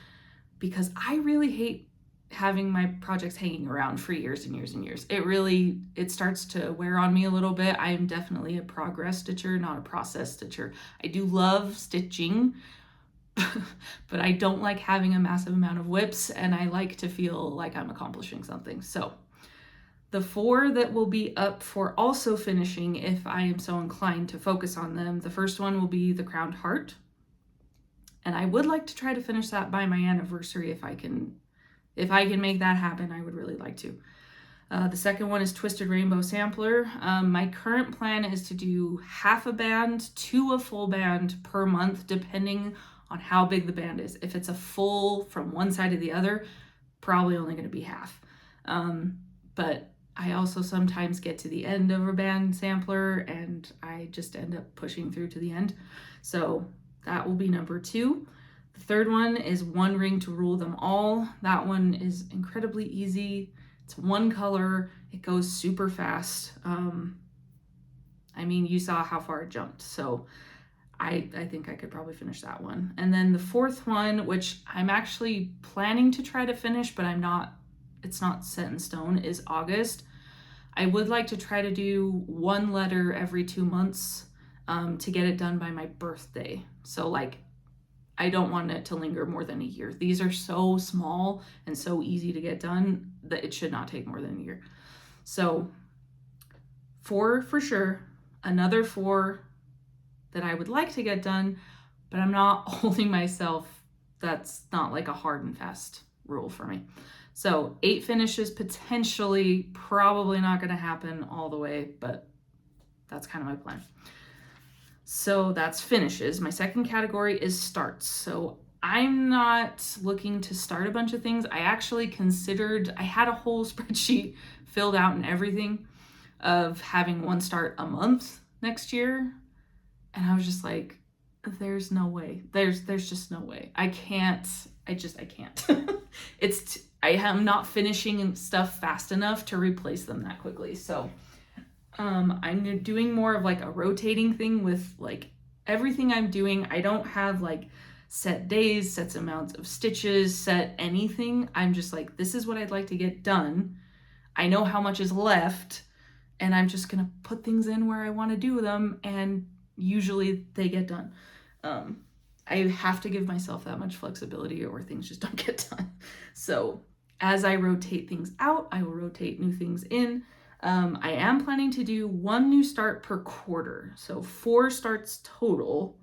because I really hate having my projects hanging around for years and years and years. It starts to wear on me a little bit. I am definitely a progress stitcher, not a process stitcher. I do love stitching, but I don't like having a massive amount of WIPs, and I like to feel like I'm accomplishing something. So the 4 that will be up for also finishing, if I am so inclined to focus on them, the first one will be the Crowned Heart. And I would like to try to finish that by my anniversary if I can make that happen. I would really like to. The second one is Twisted Rainbow Sampler. My current plan is to do half a band to a full band per month, depending on how big the band is. If it's a full from one side to the other, probably only going to be half. But I also sometimes get to the end of a band sampler and I just end up pushing through to the end. So that will be number 2. The third one is One Ring to Rule Them All. That one is incredibly easy. It's one color. It goes super fast. I mean, you saw how far it jumped. So I think I could probably finish that one. And then the 4th one, which I'm actually planning to try to finish, but it's not set in stone, is August. I would like to try to do 1 letter every 2 months to get it done by my birthday. So like, I don't want it to linger more than a year. These are so small and so easy to get done that it should not take more than a year. So 4 for sure, another 4 that I would like to get done, but I'm not holding myself. That's not like a hard and fast rule for me. So 8 finishes potentially, probably not going to happen all the way, but that's kind of my plan. So that's finishes. My second category is starts. So I'm not looking to start a bunch of things. I actually I had a whole spreadsheet filled out and everything of having 1 start a month next year. And I was just like, there's no way. There's just no way. I can't. I can't. I am not finishing stuff fast enough to replace them that quickly. So I'm doing more of like a rotating thing with like everything I'm doing. I don't have like set days, set amounts of stitches, set anything. I'm just like, this is what I'd like to get done. I know how much is left, and I'm just gonna put things in where I want to do them, and usually they get done. I have to give myself that much flexibility or things just don't get done. So as I rotate things out, I will rotate new things in. I am planning to do 1 new start per quarter. So 4 starts total,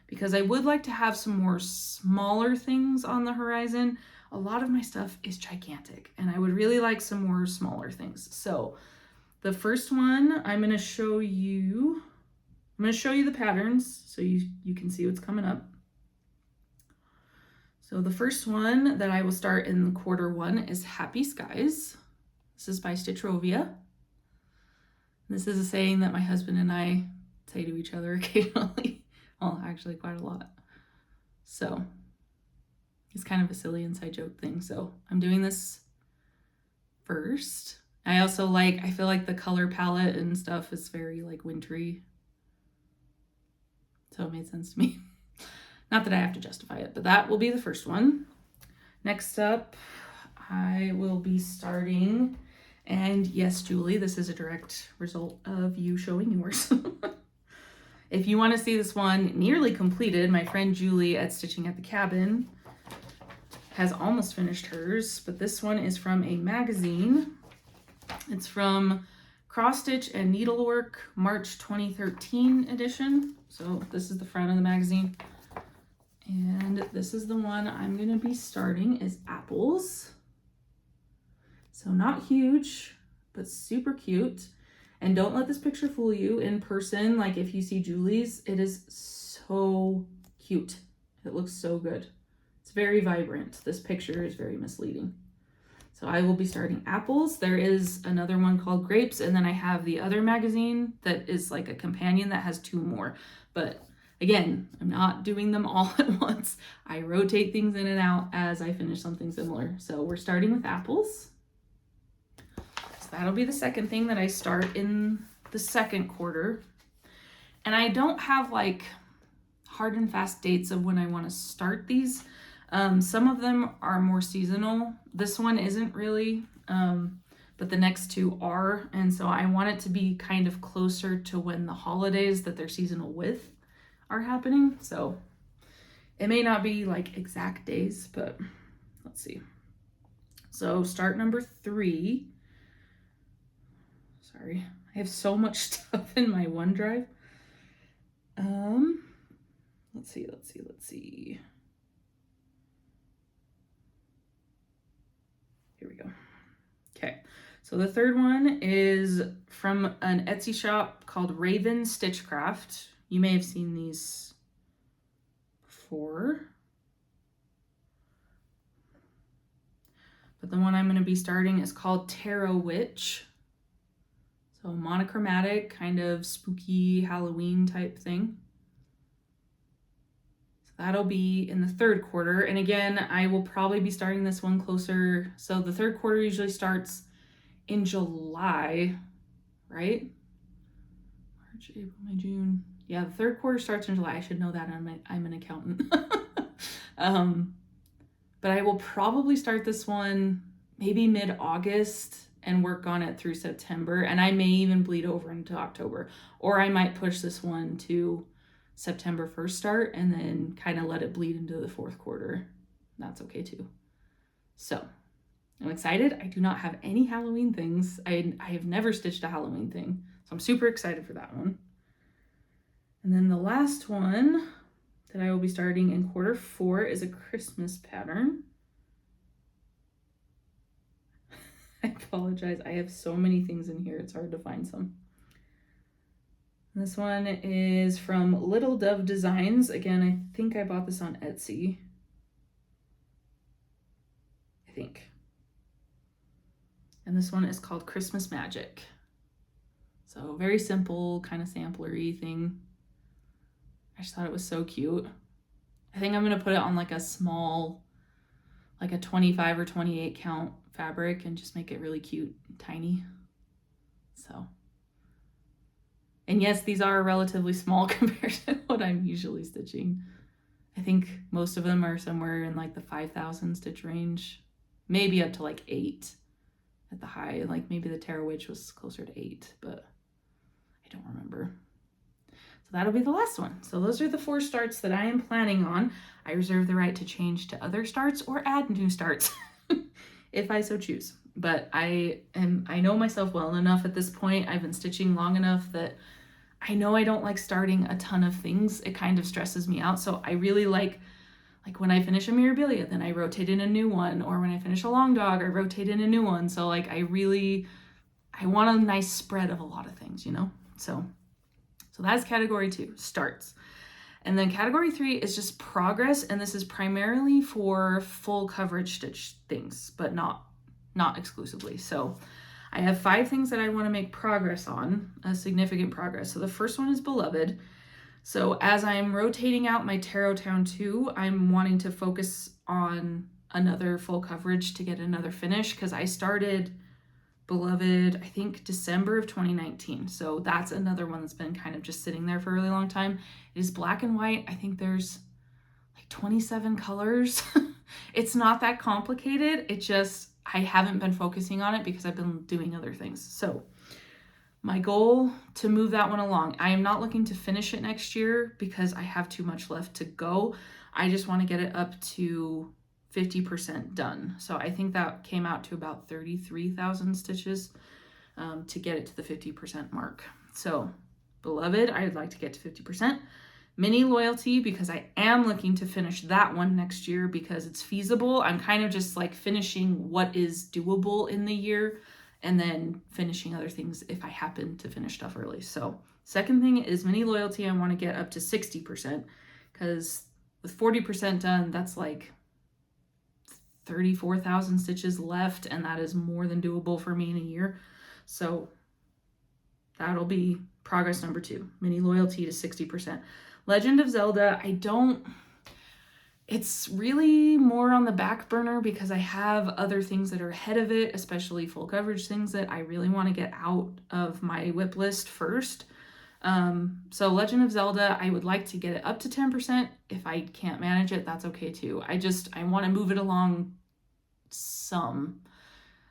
because I would like to have some more smaller things on the horizon. A lot of my stuff is gigantic and I would really like some more smaller things. So the first one I'm going to show you the patterns so you can see what's coming up. So the first one that I will start in quarter 1 is Happy Skies. This is by Stitchrovia. This is a saying that my husband and I say to each other occasionally. Well, actually quite a lot. So it's kind of a silly inside joke thing. So I'm doing this first. I also I feel like the color palette and stuff is very like wintry. So it made sense to me. Not that I have to justify it, but that will be the first one. Next up, I will be starting, and yes, Julie, this is a direct result of you showing yours. If you want to see this one nearly completed, my friend Julie at Stitching at the Cabin has almost finished hers, but this one is from a magazine. It's from Cross Stitch and Needlework, March 2013 edition. So this is the front of the magazine. And this is the one I'm going to be starting is Apples. So not huge, but super cute. And don't let this picture fool you. In person, like if you see Julie's, it is so cute. It looks so good. It's very vibrant. This picture is very misleading. So I will be starting Apples. There is another one called Grapes, and then I have the other magazine that is like a companion that has 2 more. But again, I'm not doing them all at once. I rotate things in and out as I finish something similar. So we're starting with Apples. So that'll be the second thing that I start in the second quarter. And I don't have like hard and fast dates of when I want to start these. Some of them are more seasonal. This one isn't really, but the next 2 are. And so I want it to be kind of closer to when the holidays that they're seasonal with are happening. So it may not be like exact days, but let's see. So start number 3. Sorry, I have so much stuff in my OneDrive. Let's see. Here we go. Okay, so the third one is from an Etsy shop called Raven Stitchcraft. You may have seen these before. But the one I'm going to be starting is called Tarot Witch. So monochromatic, kind of spooky Halloween type thing. So that'll be in the third quarter. And again, I will probably be starting this one closer. So the third quarter usually starts in July, right? March, April, May, June. Yeah, the third quarter starts in July. I should know that. I'm an accountant. But I will probably start this one maybe mid-August and work on it through September. And I may even bleed over into October. Or I might push this one to September 1st start and then kind of let it bleed into the fourth quarter. That's okay too. So I'm excited. I do not have any Halloween things. I have never stitched a Halloween thing. So I'm super excited for that one. And then the last one that I will be starting in quarter 4 is a Christmas pattern. I apologize. I have so many things in here. It's hard to find some. This one is from Little Dove Designs. Again, I think I bought this on Etsy. I think. And this one is called Christmas Magic. So very simple, kind of samplery thing. I just thought it was so cute. I think I'm going to put it on like a small, like a 25 or 28 count fabric and just make it really cute and tiny. So, and yes, these are relatively small compared to what I'm usually stitching. I think most of them are somewhere in like the 5,000 stitch range, maybe up to like 8 at the high. Like maybe the Tarot Witch was closer to 8, but I don't remember. So that'll be the last one. So those are the 4 starts that I am planning on. I reserve the right to change to other starts or add new starts if I so choose. But I know myself well enough at this point. I've been stitching long enough that I know I don't like starting a ton of things. It kind of stresses me out. So I really like when I finish a Mirabilia, then I rotate in a new one. Or when I finish a Long Dog, I rotate in a new one. So like I want a nice spread of a lot of things, you know? So that's category 2, starts. And then category 3 is just progress. And this is primarily for full coverage stitch things, but not exclusively. So I have 5 things that I want to make progress on, significant progress. So the first one is Beloved. So as I'm rotating out my Tarot Town 2, I'm wanting to focus on another full coverage to get another finish, because I started Beloved, I think December of 2019. So that's another one that's been kind of just sitting there for a really long time. It is black and white. I think there's like 27 colors. It's not that complicated. It just, I haven't been focusing on it because I've been doing other things. So my goal to move that one along. I am not looking to finish it next year because I have too much left to go. I just want to get it up to 50% done. So I think that came out to about 33,000 stitches to get it to the 50% mark. So Beloved, I'd like to get to 50%. Mini Loyalty, because I am looking to finish that one next year because it's feasible. I'm kind of just like finishing what is doable in the year and then finishing other things if I happen to finish stuff early. So second thing is Mini Loyalty. I want to get up to 60% because with 40% done, that's like 34,000 stitches left, and that is more than doable for me in a year. So that'll be progress number 2, Mini Loyalty to 60%. Legend of Zelda, it's really more on the back burner because I have other things that are ahead of it, especially full coverage things that I really want to get out of my WIP list first. So Legend of Zelda, I would like to get it up to 10%. If I can't manage it, that's okay too. I want to move it along some.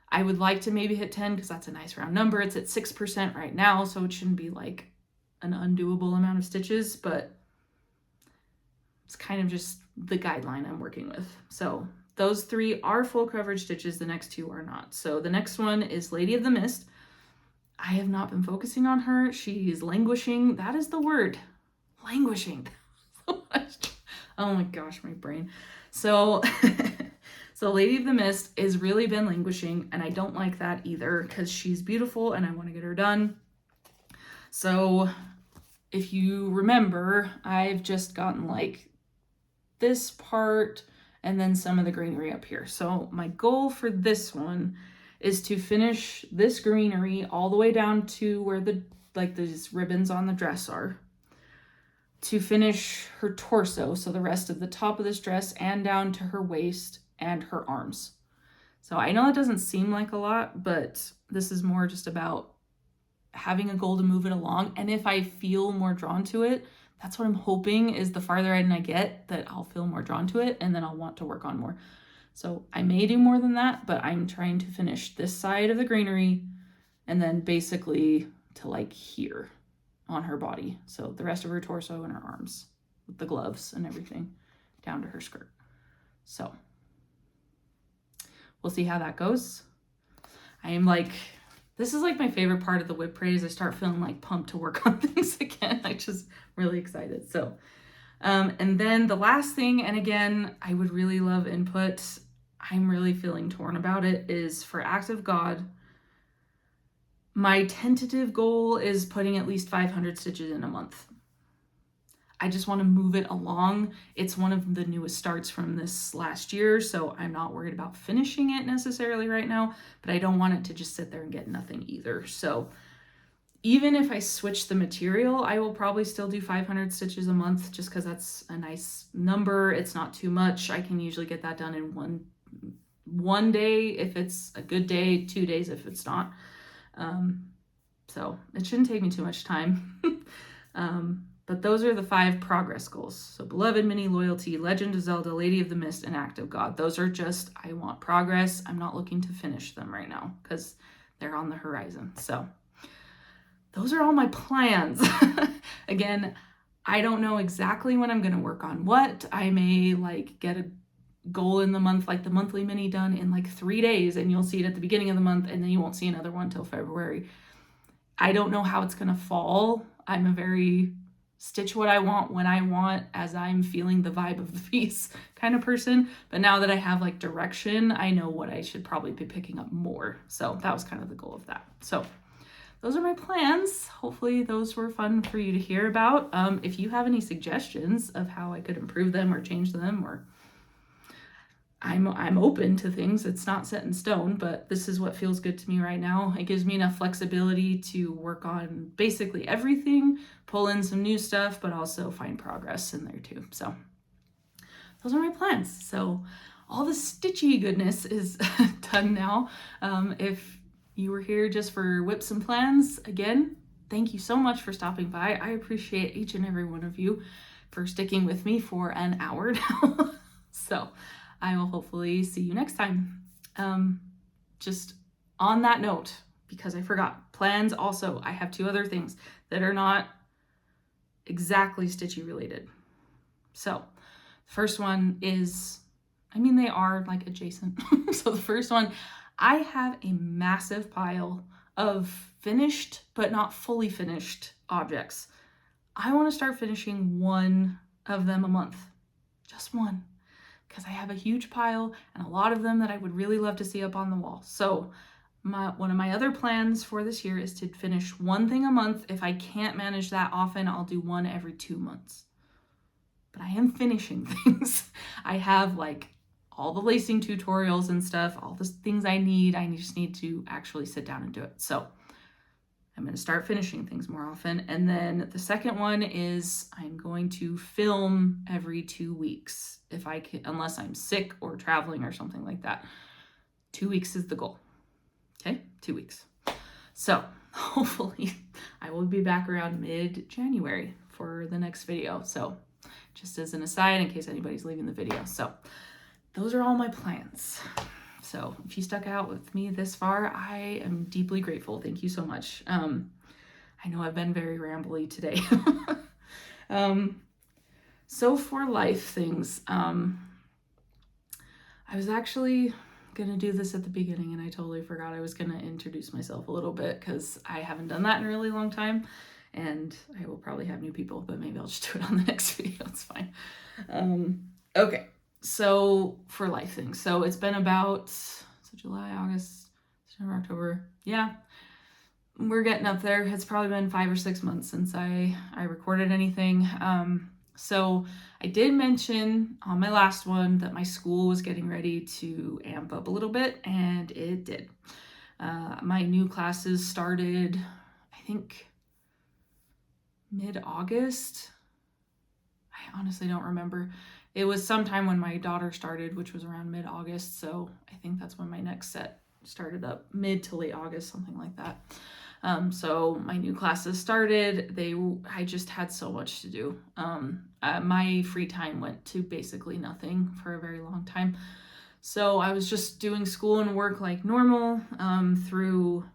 I would like to maybe hit 10 because that's a nice round number. It's at 6% right now, so it shouldn't be like an undoable amount of stitches, but it's kind of just the guideline I'm working with. So those 3 are full coverage stitches. The next 2 are not. So the next one is Lady of the Mist. I have not been focusing on her. She's languishing. That is the word. Languishing. Oh my gosh, my brain. So, so Lady of the Mist has really been languishing, and I don't like that either because she's beautiful and I want to get her done. So if you remember, I've just gotten like this part and then some of the greenery up here. So my goal for this one is to finish this greenery all the way down to where these ribbons on the dress are, to finish her torso, so the rest of the top of this dress, and down to her waist and her arms. So I know that doesn't seem like a lot, but this is more just about having a goal to move it along. And if I feel more drawn to it, that's what I'm hoping is the farther in I get that I'll feel more drawn to it and then I'll want to work on more. So I may do more than that, but I'm trying to finish this side of the greenery and then basically to like here on her body. So the rest of her torso and her arms with the gloves and everything down to her skirt. So we'll see how that goes. This is like my favorite part of the WIP parade is I start feeling like pumped to work on things again. I'm just really excited. So, and then the last thing, and again, I would really love input. I'm really feeling torn about it, is for Act of God. My tentative goal is putting at least 500 stitches in a month. I just want to move it along. It's one of the newest starts from this last year, so I'm not worried about finishing it necessarily right now, but I don't want it to just sit there and get nothing either. So even if I switch the material, I will probably still do 500 stitches a month just because that's a nice number. It's not too much. I can usually get that done in one day if it's a good day, 2 days if it's not. So it shouldn't take me too much time. But those are the 5 progress goals. So Beloved, Mini Loyalty, Legend of Zelda, Lady of the Mist, and Act of God. Those are just, I want progress. I'm not looking to finish them right now because they're on the horizon. So those are all my plans. Again, I don't know exactly when I'm going to work on what. I may get a goal in the month, like the monthly mini done in 3 days, and you'll see it at the beginning of the month, and then you won't see another one till February. I don't know how it's going to fall. I'm a very stitch what I want when I want as I'm feeling the vibe of the piece kind of person. But now that I have direction, I know what I should probably be picking up more. So that was kind of the goal of that. So those are my plans. Hopefully those were fun for you to hear about. If you have any suggestions of how I could improve them or change them, or I'm open to things. It's not set in stone, but this is what feels good to me right now. It gives me enough flexibility to work on basically everything, pull in some new stuff, but also find progress in there too. So those are my plans. So all the stitchy goodness is done now. If you were here just for whips and plans, again, thank you so much for stopping by. I appreciate each and every one of you for sticking with me for an hour now. So I will hopefully see you next time. Just on that note, because I forgot, plans also, I have 2 other things that are not exactly stitchy related. So the first one is, they are like adjacent. So the first one, I have a massive pile of finished but not fully finished objects. I want to start finishing one of them a month, just one, because I have a huge pile and a lot of them that I would really love to see up on the wall. So one of my other plans for this year is to finish one thing a month. If I can't manage that often, I'll do one every 2 months. But I am finishing things. I have like all the lacing tutorials and stuff, all the things I need. I just need to actually sit down and do it. So I'm going to start finishing things more often. And then the second one is I'm going to film every 2 weeks if I can, unless I'm sick or traveling or something like that. 2 weeks is the goal. Okay, 2 weeks. So hopefully I will be back around mid-January for the next video. So just as an aside, in case anybody's leaving the video. So those are all my plans. So if you stuck out with me this far, I am deeply grateful. Thank you so much. I know I've been very rambly today. So for life things, I was actually going to do this at the beginning and I totally forgot I was going to introduce myself a little bit because I haven't done that in a really long time. And I will probably have new people, but maybe I'll just do it on the next video. It's fine. Okay. So for life things. So it's been about July, August, September, October. Yeah, we're getting up there. It's probably been 5 or 6 months since I recorded anything. So I did mention on my last one that my school was getting ready to amp up a little bit, and it did. My new classes started, I think, mid-August. I honestly don't remember. It was sometime when my daughter started, which was around mid-August. So I think that's when my next set started up, mid to late August, something like that. So my new classes started. I just had so much to do. My free time went to basically nothing for a very long time. So I was just doing school and work like normal through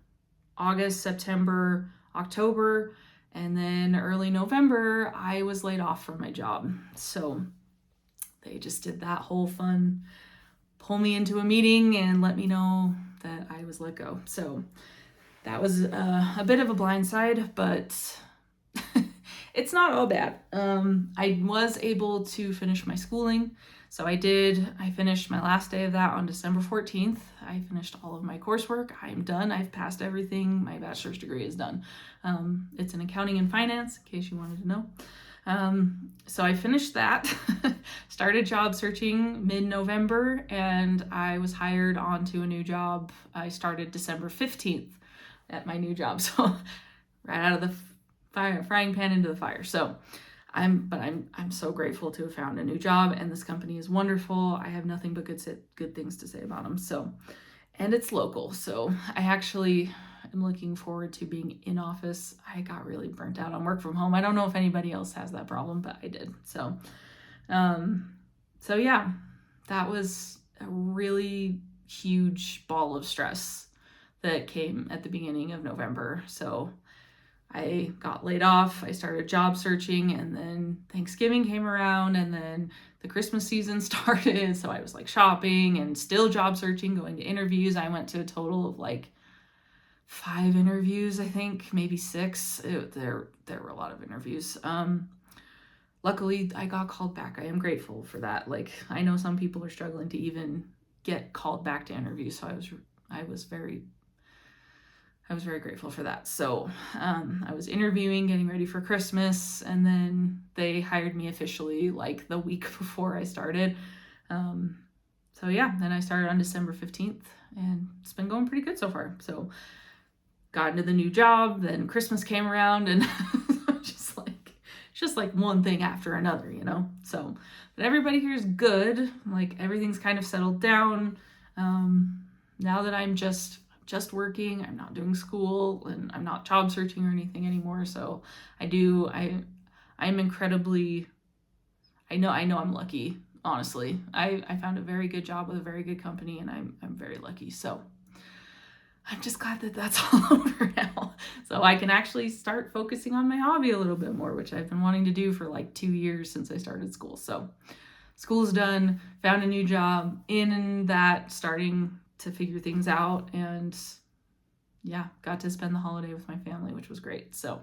August, September, October, and then early November, I was laid off from my job. So they just did that whole fun pull me into a meeting and let me know that I was let go. So that was a bit of a blindside, but it's not all bad. I was able to finish my schooling. So I did. I finished my last day of that on December 14th. I finished all of my coursework. I'm done. I've passed everything. My bachelor's degree is done. It's in accounting and finance, in case you wanted to know. So I finished that, started job searching mid-November, and I was hired onto a new job. I started December 15th at my new job. So right out of the frying pan into the fire. So I'm so grateful to have found a new job, and this company is wonderful. I have nothing but good things to say about them. So, and it's local. So I actually am looking forward to being in office. I got really burnt out on work from home. I don't know if anybody else has that problem, but I did. So, so yeah, that was a really huge ball of stress that came at the beginning of November. So I got laid off, I started job searching, and then Thanksgiving came around, and then the Christmas season started. So I was like shopping and still job searching, going to interviews. I went to a total of like 5 interviews, I think, maybe 6. There were a lot of interviews. Luckily, I got called back. I am grateful for that. Like, I know some people are struggling to even get called back to interviews, so I was very grateful for that. So I was interviewing, getting ready for Christmas, and then they hired me officially like the week before I started. So yeah, then I started on December 15th and it's been going pretty good so far. So got into the new job, then Christmas came around and just like one thing after another, you know? So, but everybody here is good. Like everything's kind of settled down. Now that I'm just working, I'm not doing school and I'm not job searching or anything anymore. So I'm incredibly, I know I'm lucky, honestly. I found a very good job with a very good company and I'm very lucky. So I'm just glad that that's all over now. So I can actually start focusing on my hobby a little bit more, which I've been wanting to do for like 2 years since I started school. So school's done, found a new job in that, starting to figure things out, and yeah, got to spend the holiday with my family, which was great. So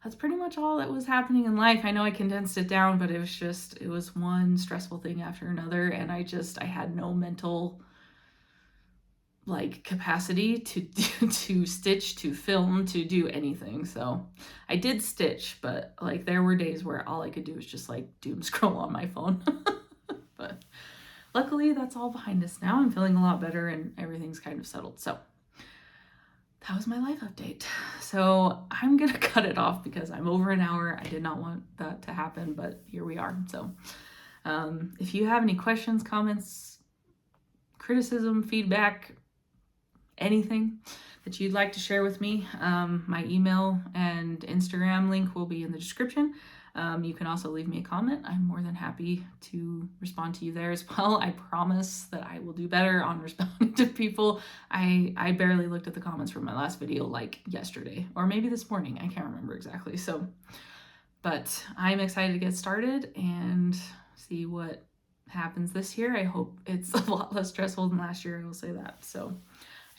that's pretty much all that was happening in life. I know I condensed it down, but it was one stressful thing after another, and I had no mental like capacity to stitch, to film, to do anything. So I did stitch, but like there were days where all I could do was just like doom scroll on my phone. But luckily that's all behind us now. I'm feeling a lot better and everything's kind of settled. So that was my life update. So I'm gonna cut it off because I'm over an hour. I did not want that to happen, but here we are. So if you have any questions, comments, criticism, feedback, anything that you'd like to share with me, my email and Instagram link will be in the description. You can also leave me a comment. I'm more than happy to respond to you there as well. I promise that I will do better on responding to people. I barely looked at the comments from my last video like yesterday or maybe this morning. I can't remember exactly. So, but I'm excited to get started and see what happens this year. I hope it's a lot less stressful than last year. I will say that. So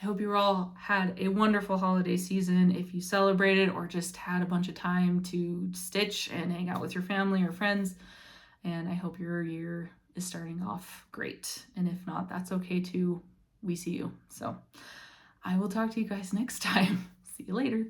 I hope you all had a wonderful holiday season. If you celebrated or just had a bunch of time to stitch and hang out with your family or friends. And I hope your year is starting off great. And if not, that's okay too. We see you. So I will talk to you guys next time. See you later.